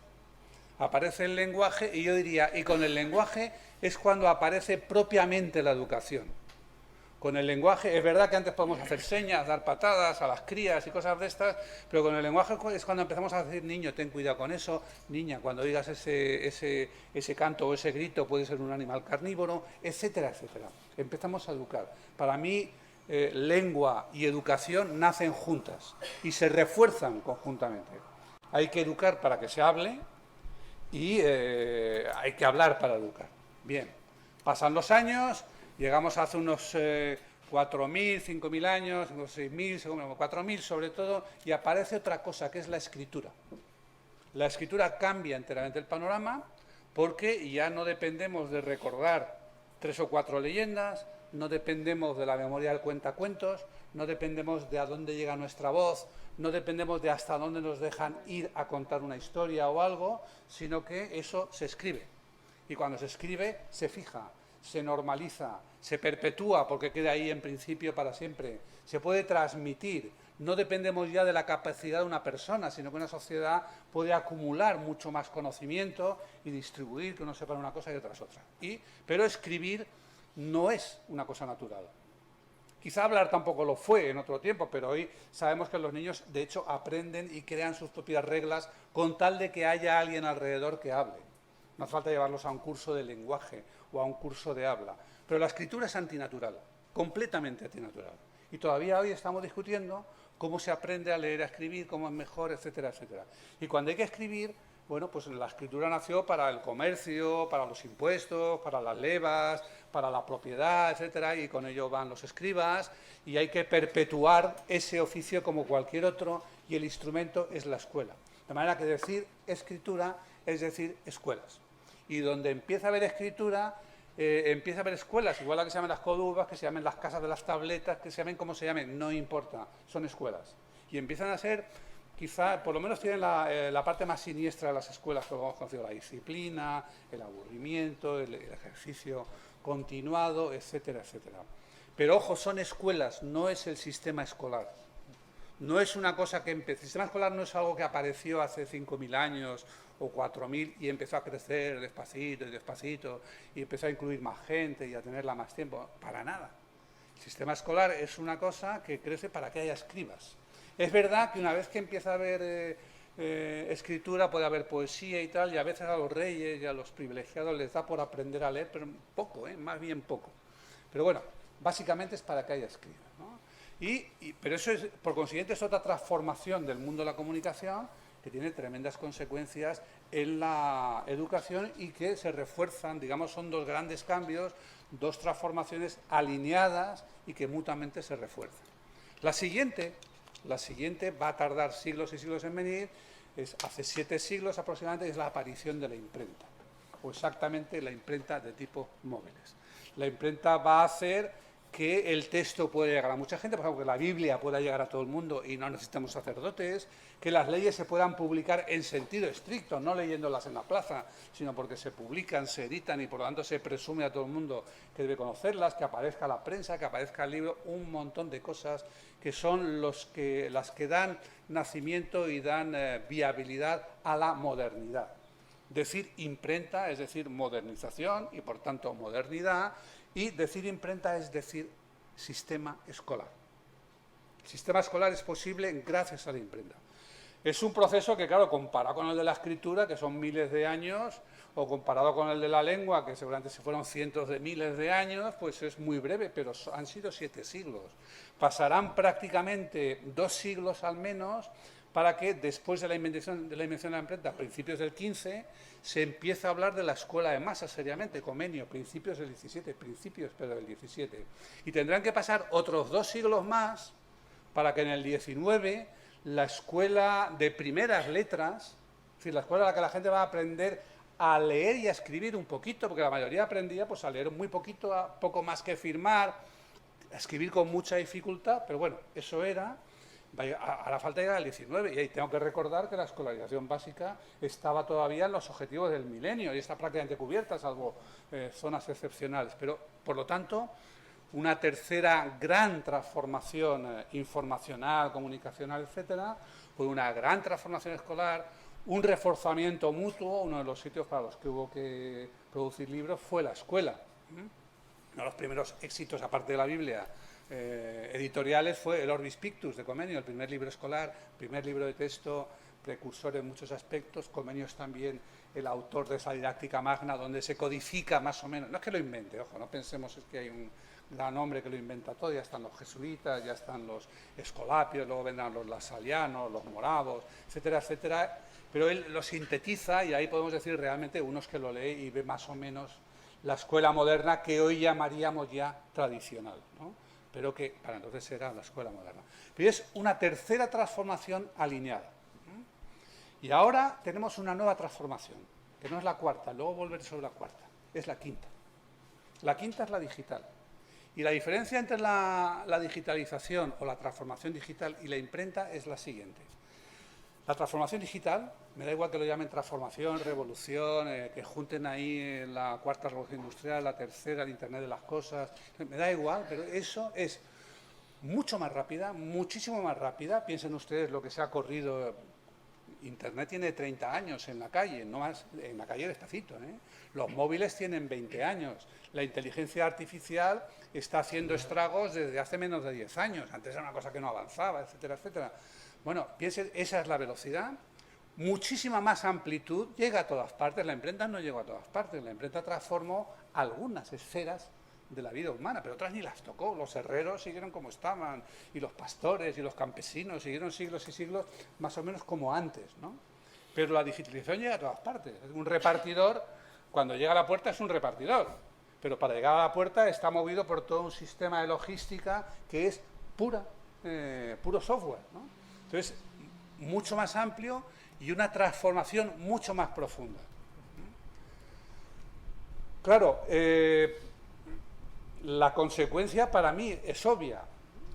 Aparece el lenguaje y yo diría, y con el lenguaje es cuando aparece propiamente la educación. Con el lenguaje, es verdad que antes podemos hacer señas, dar patadas a las crías y cosas de estas, pero con el lenguaje es cuando empezamos a decir, niño, ten cuidado con eso, niña, cuando oigas ese canto o ese grito puede ser un animal carnívoro, etcétera, etcétera. Empezamos a educar. Para mí, lengua y educación nacen juntas y se refuerzan conjuntamente. Hay que educar para que se hable y hay que hablar para educar. Bien, pasan los años. Llegamos hace unos 4.000, 5.000 años, unos 6.000, 4.000 sobre todo, y aparece otra cosa, que es la escritura. La escritura cambia enteramente el panorama porque ya no dependemos de recordar 3 o 4 leyendas, no dependemos de la memoria del cuentacuentos, no dependemos de a dónde llega nuestra voz, no dependemos de hasta dónde nos dejan ir a contar una historia o algo, sino que eso se escribe. Y cuando se escribe, se fija, se normaliza, se perpetúa porque queda ahí en principio para siempre, se puede transmitir, no dependemos ya de la capacidad de una persona, sino que una sociedad puede acumular mucho más conocimiento y distribuir, que uno sepa una cosa y otras otra. Pero escribir no es una cosa natural. Quizá hablar tampoco lo fue en otro tiempo, pero hoy sabemos que los niños de hecho aprenden y crean sus propias reglas con tal de que haya alguien alrededor que hable. No hace falta llevarlos a un curso de lenguaje o a un curso de habla. Pero la escritura es antinatural, completamente antinatural. Y todavía hoy estamos discutiendo cómo se aprende a leer, a escribir, cómo es mejor, etcétera, etcétera. Y cuando hay que escribir, bueno, pues la escritura nació para el comercio, para los impuestos, para las levas, para la propiedad, etcétera, y con ello van los escribas, y hay que perpetuar ese oficio como cualquier otro, y el instrumento es la escuela. De manera que decir escritura es decir escuelas. Y donde empieza a haber escritura, empieza a haber escuelas, igual a que se llamen las codubas, que se llamen las casas de las tabletas, que se llamen como se llamen, no importa, son escuelas. Y empiezan a ser quizá, por lo menos tienen la parte más siniestra de las escuelas que hemos conocido, la disciplina, el aburrimiento, el ejercicio continuado, etcétera, etcétera. Pero ojo, son escuelas, no es el sistema escolar. No es una cosa que empezó. El sistema escolar no es algo que apareció hace 5.000 años o 4.000 y empezó a crecer despacito y despacito y empezó a incluir más gente y a tenerla más tiempo. Para nada. El sistema escolar es una cosa que crece para que haya escribas. Es verdad que una vez que empieza a haber escritura puede haber poesía y tal, y a veces a los reyes y a los privilegiados les da por aprender a leer, pero poco, más bien poco. Pero bueno, básicamente es para que haya escribas, ¿no? Pero eso es, por consiguiente, es otra transformación del mundo de la comunicación que tiene tremendas consecuencias en la educación y que se refuerzan, digamos, son dos grandes cambios, dos transformaciones alineadas y que mutuamente se refuerzan. La siguiente va a tardar siglos y siglos en venir, hace 7 siglos aproximadamente, es la aparición de la imprenta, o exactamente la imprenta de tipo móviles. La imprenta va a hacer que el texto pueda llegar a mucha gente, por ejemplo, que la Biblia pueda llegar a todo el mundo y no necesitamos sacerdotes, que las leyes se puedan publicar en sentido estricto, no leyéndolas en la plaza, sino porque se publican, se editan y por lo tanto se presume a todo el mundo que debe conocerlas, que aparezca la prensa, que aparezca el libro, un montón de cosas que son las que dan nacimiento y dan viabilidad a la modernidad. Decir imprenta es decir modernización y por tanto modernidad, y decir imprenta es decir sistema escolar. El sistema escolar es posible gracias a la imprenta. Es un proceso que, claro, comparado con el de la escritura, que son miles de años, o comparado con el de la lengua, que seguramente se fueron cientos de miles de años, pues es muy breve, pero han sido 7 siglos. Pasarán prácticamente 2 siglos al menos para que después de la invención de la imprenta, a principios del 15, se empiece a hablar de la escuela de masas seriamente, Comenio, principios del 17, pero del 17. Y tendrán que pasar otros 2 siglos más para que en el 19 la escuela de primeras letras, es decir, la escuela en la que la gente va a aprender a leer y a escribir un poquito, porque la mayoría aprendía pues, a leer muy poquito, a poco más que firmar, a escribir con mucha dificultad, pero bueno, eso era. Hará falta llegar al 19 y ahí tengo que recordar que la escolarización básica estaba todavía en los objetivos del milenio y está prácticamente cubierta, salvo zonas excepcionales. Pero, por lo tanto, una tercera gran transformación informacional, comunicacional, etcétera, fue una gran transformación escolar, un reforzamiento mutuo. Uno de los sitios para los que hubo que producir libros fue la escuela. Uno de los primeros éxitos, aparte de la Biblia, editoriales fue el Orbis Pictus de Comenio, el primer libro escolar, primer libro de texto, precursor en muchos aspectos. Comenio es también el autor de esa didáctica magna donde se codifica más o menos, no es que lo invente, ojo, no pensemos es que hay un gran hombre que lo inventa todo, ya están los jesuitas, ya están los escolapios, luego vendrán los lasalianos, los moravos, etcétera, etcétera, pero él lo sintetiza y ahí podemos decir realmente unos que lo lee y ve más o menos la escuela moderna que hoy llamaríamos ya tradicional, ¿no? Pero que para entonces era la escuela moderna. Pero es una tercera transformación alineada. Y ahora tenemos una nueva transformación, que no es la cuarta, luego volveré sobre la cuarta, es la quinta. La quinta es la digital. Y la diferencia entre la digitalización o la transformación digital y la imprenta es la siguiente. La transformación digital, me da igual que lo llamen transformación, revolución, que junten ahí la cuarta revolución industrial, la tercera, el Internet de las cosas, me da igual, pero eso es mucho más rápida, muchísimo más rápida. Piensen ustedes lo que se ha corrido. Internet tiene 30 años en la calle, no más, en la calle despacito, Los móviles tienen 20 años. La inteligencia artificial está haciendo estragos desde hace menos de 10 años. Antes era una cosa que no avanzaba, etcétera, etcétera. Bueno, piensen, esa es la velocidad. Muchísima más amplitud, llega a todas partes. La imprenta no llegó a todas partes. La imprenta transformó algunas esferas de la vida humana, pero otras ni las tocó. Los herreros siguieron como estaban, y los pastores y los campesinos siguieron siglos y siglos más o menos como antes, ¿no? Pero la digitalización llega a todas partes. Un repartidor, cuando llega a la puerta, es un repartidor, pero para llegar a la puerta está movido por todo un sistema de logística que es puro software, ¿no? Entonces, mucho más amplio y una transformación mucho más profunda. Claro, la consecuencia para mí es obvia.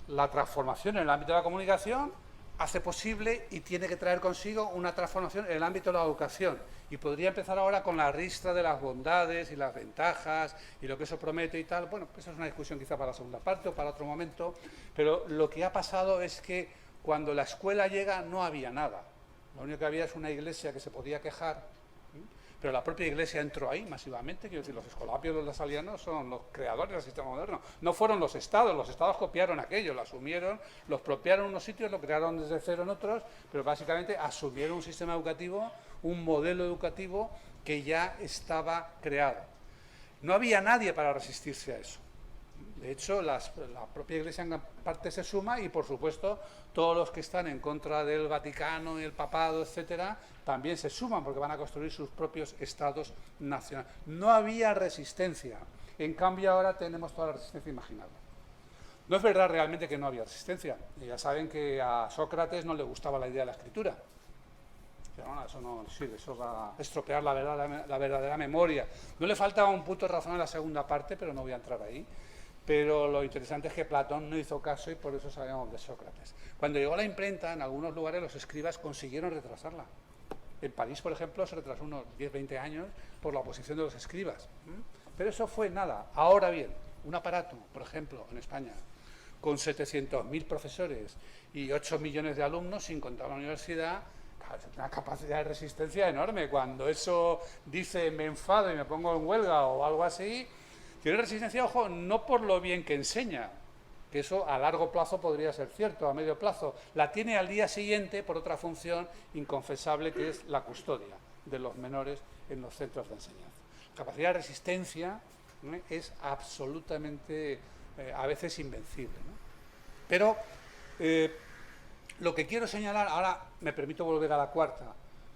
La transformación en el ámbito de la comunicación hace posible y tiene que traer consigo una transformación en el ámbito de la educación. Y podría empezar ahora con la ristra de las bondades y las ventajas y lo que eso promete y tal. Bueno, pues eso es una discusión quizá para la segunda parte o para otro momento, pero lo que ha pasado es que cuando la escuela llega no había nada. Lo único que había es una iglesia que se podía quejar, pero la propia iglesia entró ahí masivamente. Quiero decir, los escolapios, los lasalianos son los creadores del sistema moderno. No fueron los estados copiaron aquello, lo asumieron, lo expropiaron en unos sitios, lo crearon desde cero en otros, pero básicamente asumieron un sistema educativo, un modelo educativo que ya estaba creado. No había nadie para resistirse a eso. De hecho, la propia Iglesia en parte se suma y, por supuesto, todos los que están en contra del Vaticano y el Papado, etcétera, también se suman porque van a construir sus propios estados nacionales. No había resistencia. En cambio, ahora tenemos toda la resistencia imaginable. No es verdad realmente que no había resistencia. Y ya saben que a Sócrates no le gustaba la idea de la escritura. Pero no, eso no sirve, eso va a estropear la verdadera memoria. No le faltaba un punto de razón en la segunda parte, pero no voy a entrar ahí. Pero lo interesante es que Platón no hizo caso y por eso sabemos de Sócrates. Cuando llegó la imprenta, en algunos lugares los escribas consiguieron retrasarla. En París, por ejemplo, se retrasó unos 10-20 años por la oposición de los escribas. Pero eso fue nada. Ahora bien, un aparato, por ejemplo, en España, con 700.000 profesores y 8 millones de alumnos, sin contar la universidad, claro, es una capacidad de resistencia enorme. Cuando eso dice me enfado y me pongo en huelga o algo así, tiene resistencia, ojo, no por lo bien que enseña, que eso a largo plazo podría ser cierto, a medio plazo, la tiene al día siguiente por otra función inconfesable que es la custodia de los menores en los centros de enseñanza. La capacidad de resistencia es absolutamente, a veces, invencible, ¿no? Pero lo que quiero señalar, ahora me permito volver a la cuarta.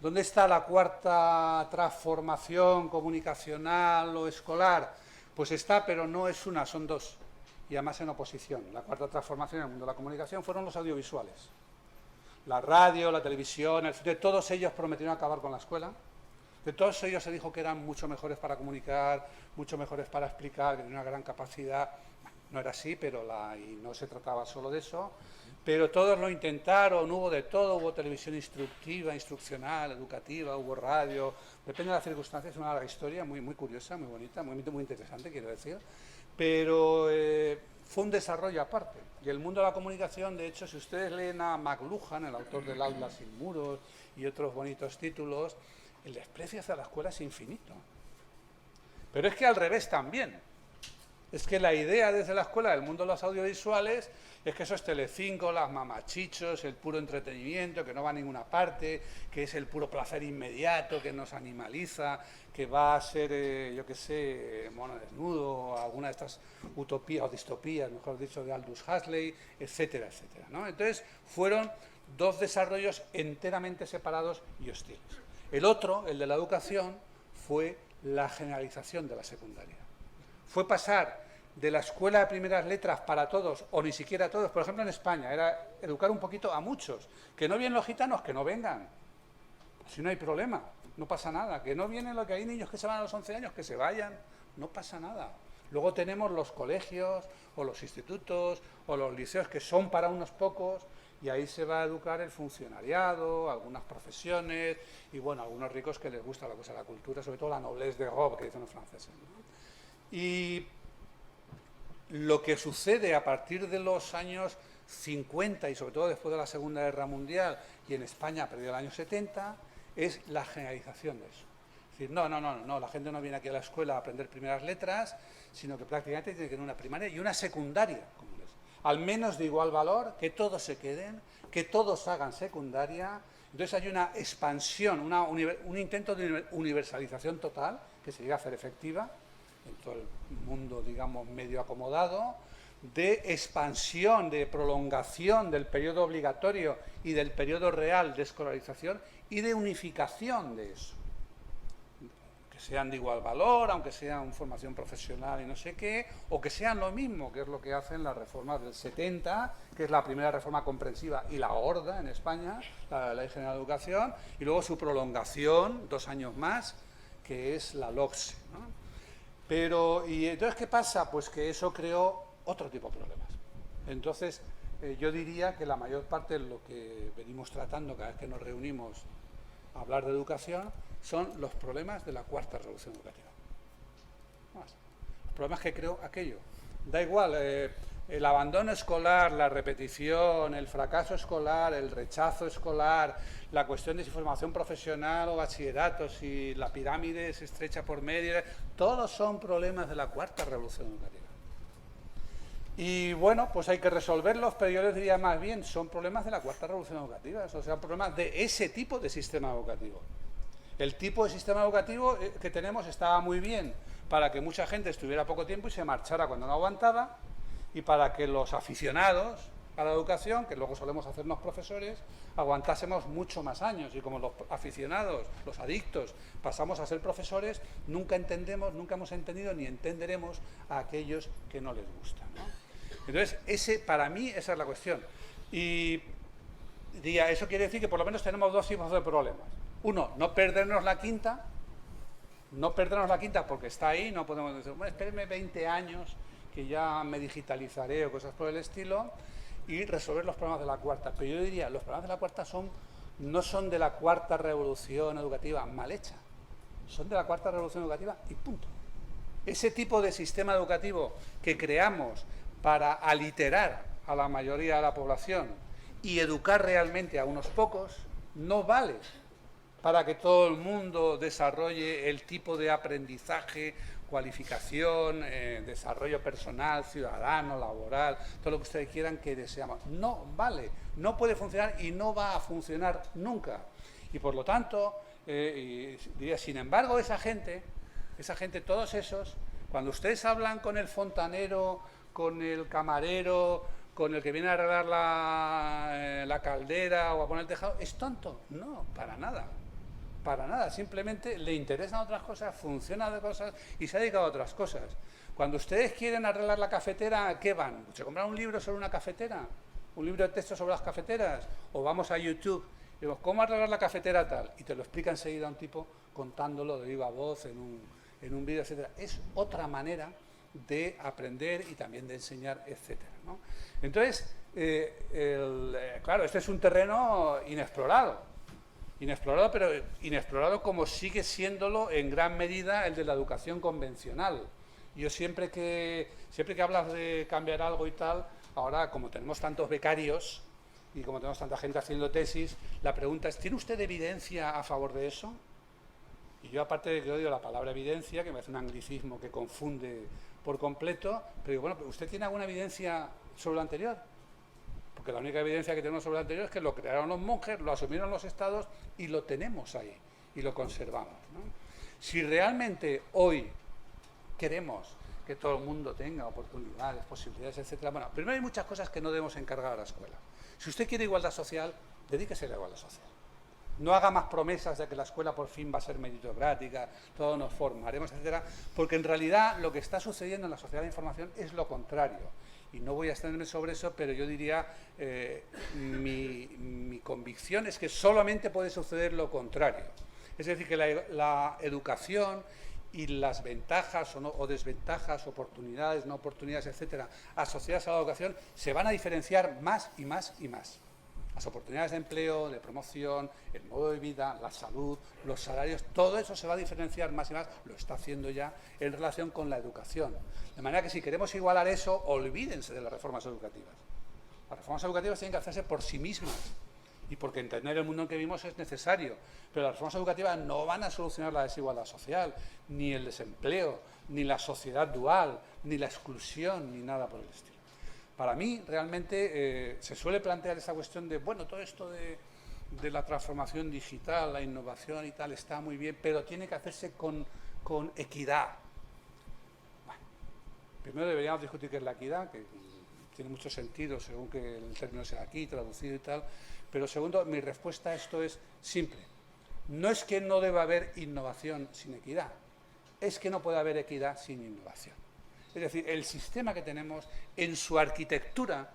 ¿Dónde está la cuarta transformación comunicacional o escolar? Pues está, pero no es una, son dos, y además en oposición. La cuarta transformación en el mundo de la comunicación fueron los audiovisuales. La radio, la televisión, el cine, todos ellos prometieron acabar con la escuela. De todos ellos se dijo que eran mucho mejores para comunicar, mucho mejores para explicar, que tenían una gran capacidad. No era así, pero y no se trataba solo de eso. Pero todos lo intentaron, hubo de todo, hubo televisión instructiva, instruccional, educativa, hubo radio, depende de las circunstancias, es una larga historia, muy, muy curiosa, muy bonita, muy interesante, quiero decir, pero fue un desarrollo aparte. Y el mundo de la comunicación, de hecho, si ustedes leen a McLuhan, el autor del Aula sin muros y otros bonitos títulos, el desprecio hacia la escuela es infinito. Pero es que al revés también. Es que la idea desde la escuela del mundo de los audiovisuales es que eso es Telecinco, las mamachichos, el puro entretenimiento, que no va a ninguna parte, que es el puro placer inmediato, que nos animaliza, que va a ser, yo qué sé, mono desnudo, alguna de estas utopías o distopías, mejor dicho, de Aldous Huxley, etcétera, etcétera, ¿no? Entonces, fueron dos desarrollos enteramente separados y hostiles. El otro, el de la educación, fue la generalización de la secundaria. Fue pasar de la escuela de primeras letras para todos, o ni siquiera a todos, por ejemplo en España, era educar un poquito a muchos. Que no vienen los gitanos, que no vengan. Si no hay problema, no pasa nada. Que no vienen, lo que hay niños que se van a los 11 años, que se vayan, no pasa nada. Luego tenemos los colegios, o los institutos, o los liceos, que son para unos pocos, y ahí se va a educar el funcionariado, algunas profesiones, y bueno, algunos ricos que les gusta la cosa de la cultura, sobre todo la noblesse de robe, que dicen los franceses, ¿no? Y lo que sucede a partir de los años 50 y sobre todo después de la Segunda Guerra Mundial y en España a partir del año 70 es la generalización de eso. Es decir, no, la gente no viene aquí a la escuela a aprender primeras letras, sino que prácticamente tiene que tener una primaria y una secundaria comunes. Al menos de igual valor, que todos se queden, que todos hagan secundaria. Entonces hay una expansión, un intento de universalización total que se llega a hacer efectiva en todo el mundo, digamos, medio acomodado, de expansión, de prolongación del periodo obligatorio y del periodo real de escolarización y de unificación de eso. Que sean de igual valor, aunque sean formación profesional y no sé qué, o que sean lo mismo, que es lo que hacen las reformas del 70, que es la primera reforma comprensiva y la gorda en España, la Ley General de Educación, y luego su prolongación, 2 años más, que es la LOCSE, ¿no? Pero, ¿y entonces qué pasa? Pues que eso creó otro tipo de problemas. Entonces, yo diría que la mayor parte de lo que venimos tratando cada vez que nos reunimos a hablar de educación son los problemas de la cuarta revolución educativa. Los problemas que creó aquello. Da igual, el abandono escolar, la repetición, el fracaso escolar, el rechazo escolar, la cuestión de si formación profesional o bachillerato, si la pirámide se estrecha por medio, todos son problemas de la cuarta revolución educativa. Y bueno, pues hay que resolverlos, pero yo les diría más bien, son problemas de la cuarta revolución educativa, o sea, problemas de ese tipo de sistema educativo. El tipo de sistema educativo que tenemos estaba muy bien para que mucha gente estuviera poco tiempo y se marchara cuando no aguantaba, y para que los aficionados a la educación, que luego solemos hacernos profesores, aguantásemos mucho más años. Y como los aficionados, los adictos, pasamos a ser profesores, nunca entendemos, nunca hemos entendido ni entenderemos a aquellos que no les gusta, ¿no? Entonces, para mí, esa es la cuestión. Y diría, eso quiere decir que por lo menos tenemos dos tipos de problemas. Uno, no perdernos la quinta, porque está ahí, no podemos decir, bueno, espérenme 20 años que ya me digitalizaré o cosas por el estilo, y resolver los problemas de la cuarta. Pero yo diría, los problemas de la cuarta no son de la cuarta revolución educativa mal hecha, son de la cuarta revolución educativa y punto. Ese tipo de sistema educativo que creamos para aliterar a la mayoría de la población y educar realmente a unos pocos, no vale para que todo el mundo desarrolle el tipo de aprendizaje, cualificación, desarrollo personal, ciudadano, laboral, todo lo que ustedes quieran que deseamos. No vale, no puede funcionar y no va a funcionar nunca. Y por lo tanto, diría, sin embargo, esa gente, todos esos, cuando ustedes hablan con el fontanero, con el camarero, con el que viene a arreglar la caldera o a poner el tejado, ¿es tonto? No, para nada. Para nada, simplemente le interesan otras cosas, funciona de cosas y se ha dedicado a otras cosas. Cuando ustedes quieren arreglar la cafetera, ¿a qué van? ¿Se compran un libro sobre una cafetera? ¿Un libro de texto sobre las cafeteras? ¿O vamos a YouTube y digo, ¿cómo arreglar la cafetera tal? Y te lo explica enseguida un tipo contándolo de viva voz en un vídeo, etcétera. Es otra manera de aprender y también de enseñar, etcétera, ¿no? Entonces, claro, este es un terreno inexplorado, pero inexplorado como sigue siéndolo en gran medida el de la educación convencional. Yo siempre que hablas de cambiar algo y tal, ahora como tenemos tantos becarios y como tenemos tanta gente haciendo tesis, la pregunta es, ¿tiene usted evidencia a favor de eso? Y yo, aparte de que odio la palabra evidencia, que me hace un anglicismo que confunde por completo, pero digo, bueno, ¿usted tiene alguna evidencia sobre lo anterior? Porque la única evidencia que tenemos sobre lo anterior es que lo crearon los monjes, lo asumieron los estados y lo tenemos ahí y lo conservamos, ¿no? Si realmente hoy queremos que todo el mundo tenga oportunidades, posibilidades, etcétera, bueno, primero hay muchas cosas que no debemos encargar a la escuela. Si usted quiere igualdad social, dedíquese a la igualdad social. No haga más promesas de que la escuela por fin va a ser meritocrática, todos nos formaremos, etcétera, porque en realidad lo que está sucediendo en la sociedad de información es lo contrario. Y no voy a extenderme sobre eso, pero yo diría, mi convicción es que solamente puede suceder lo contrario. Es decir, que la educación y las ventajas o desventajas, oportunidades, no oportunidades, etcétera, asociadas a la educación, se van a diferenciar más y más y más. Las oportunidades de empleo, de promoción, el modo de vida, la salud, los salarios, todo eso se va a diferenciar más y más, lo está haciendo ya en relación con la educación. De manera que si queremos igualar eso, olvídense de las reformas educativas. Las reformas educativas tienen que hacerse por sí mismas y porque entender el mundo en que vivimos es necesario, pero las reformas educativas no van a solucionar la desigualdad social, ni el desempleo, ni la sociedad dual, ni la exclusión, ni nada por el estilo. Para mí, realmente, se suele plantear esa cuestión de, bueno, todo esto de la transformación digital, la innovación y tal, está muy bien, pero tiene que hacerse con equidad. Bueno, primero deberíamos discutir qué es la equidad, que tiene mucho sentido según que el término sea aquí, traducido y tal, pero segundo, mi respuesta a esto es simple. No es que no deba haber innovación sin equidad, es que no puede haber equidad sin innovación. Es decir, el sistema que tenemos en su arquitectura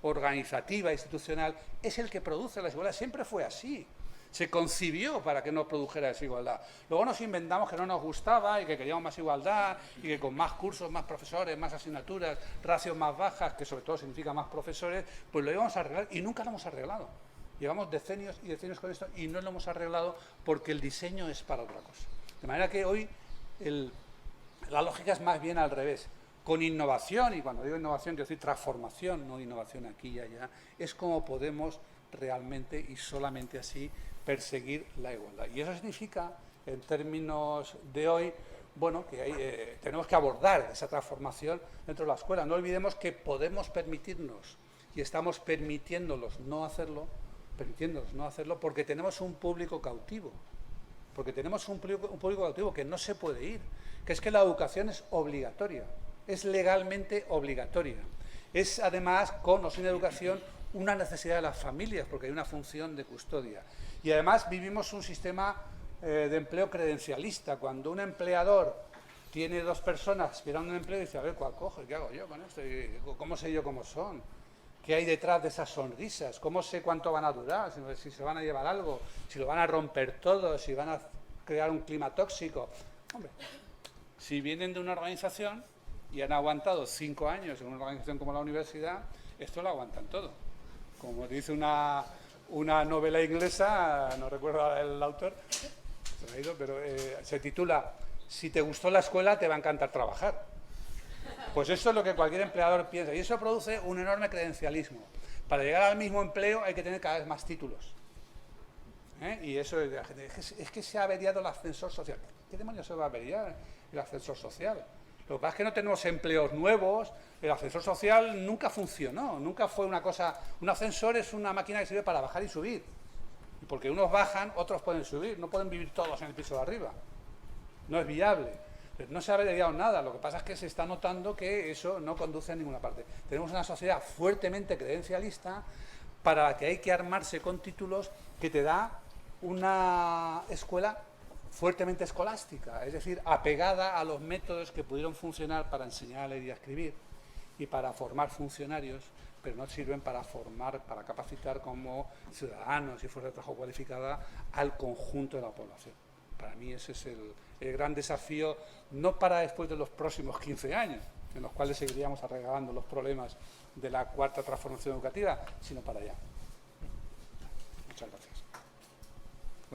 organizativa, institucional, es el que produce la desigualdad. Siempre fue así. se concibió para que no produjera desigualdad. Luego nos inventamos que no nos gustaba y que queríamos más igualdad y que con más cursos, más profesores, más asignaturas, ratios más bajas, que sobre todo significa más profesores, pues lo íbamos a arreglar y nunca lo hemos arreglado. Llevamos decenios y decenios con esto y no lo hemos arreglado porque el diseño es para otra cosa. De manera que hoy la lógica es más bien al revés. Con innovación, y cuando digo innovación quiero decir transformación, no innovación aquí y allá, es como podemos realmente y solamente así perseguir la igualdad. Y eso significa, en términos de hoy, bueno, que tenemos que abordar esa transformación dentro de la escuela. No olvidemos que podemos permitirnos, y estamos permitiéndolos no hacerlo, porque tenemos un público cautivo. Porque tenemos un público cautivo que no se puede ir, que es que la educación es obligatoria, es legalmente obligatoria. Es además, con o sin educación, una necesidad de las familias, porque hay una función de custodia. Y además vivimos un sistema de empleo credencialista. Cuando un empleador tiene 2 personas esperando un empleo, dice, a ver, ¿cuál cojo? ¿Qué hago yo con esto? ¿Cómo sé yo cómo son? ¿Qué hay detrás de esas sonrisas? ¿Cómo sé cuánto van a durar? Si se van a llevar algo, si lo van a romper todo, si van a crear un clima tóxico. Hombre, si vienen de una organización y han aguantado 5 años en una organización como la universidad, esto lo aguantan todo. Como dice una novela inglesa, no recuerdo el autor, se me ha ido, pero se titula Si te gustó la escuela, te va a encantar trabajar. Pues eso es lo que cualquier empleador piensa, y eso produce un enorme credencialismo. Para llegar al mismo empleo hay que tener cada vez más títulos. Y eso es que se ha averiado el ascensor social. ¿Qué demonios se va a averiar el ascensor social? Lo que pasa es que no tenemos empleos nuevos, el ascensor social nunca funcionó, nunca fue una cosa... Un ascensor es una máquina que sirve para bajar y subir. Y porque unos bajan, otros pueden subir, no pueden vivir todos en el piso de arriba. No es viable. No se ha averiado nada, lo que pasa es que se está notando que eso no conduce a ninguna parte. Tenemos una sociedad fuertemente credencialista para la que hay que armarse con títulos que te da una escuela fuertemente escolástica, es decir, apegada a los métodos que pudieron funcionar para enseñar a leer y a escribir y para formar funcionarios, pero no sirven para formar, para capacitar como ciudadanos y fuerza de trabajo cualificada al conjunto de la población. Para mí ese es el gran desafío, no para después de los próximos 15 años, en los cuales seguiríamos arreglando los problemas de la 4ª transformación educativa, sino para allá. Muchas gracias.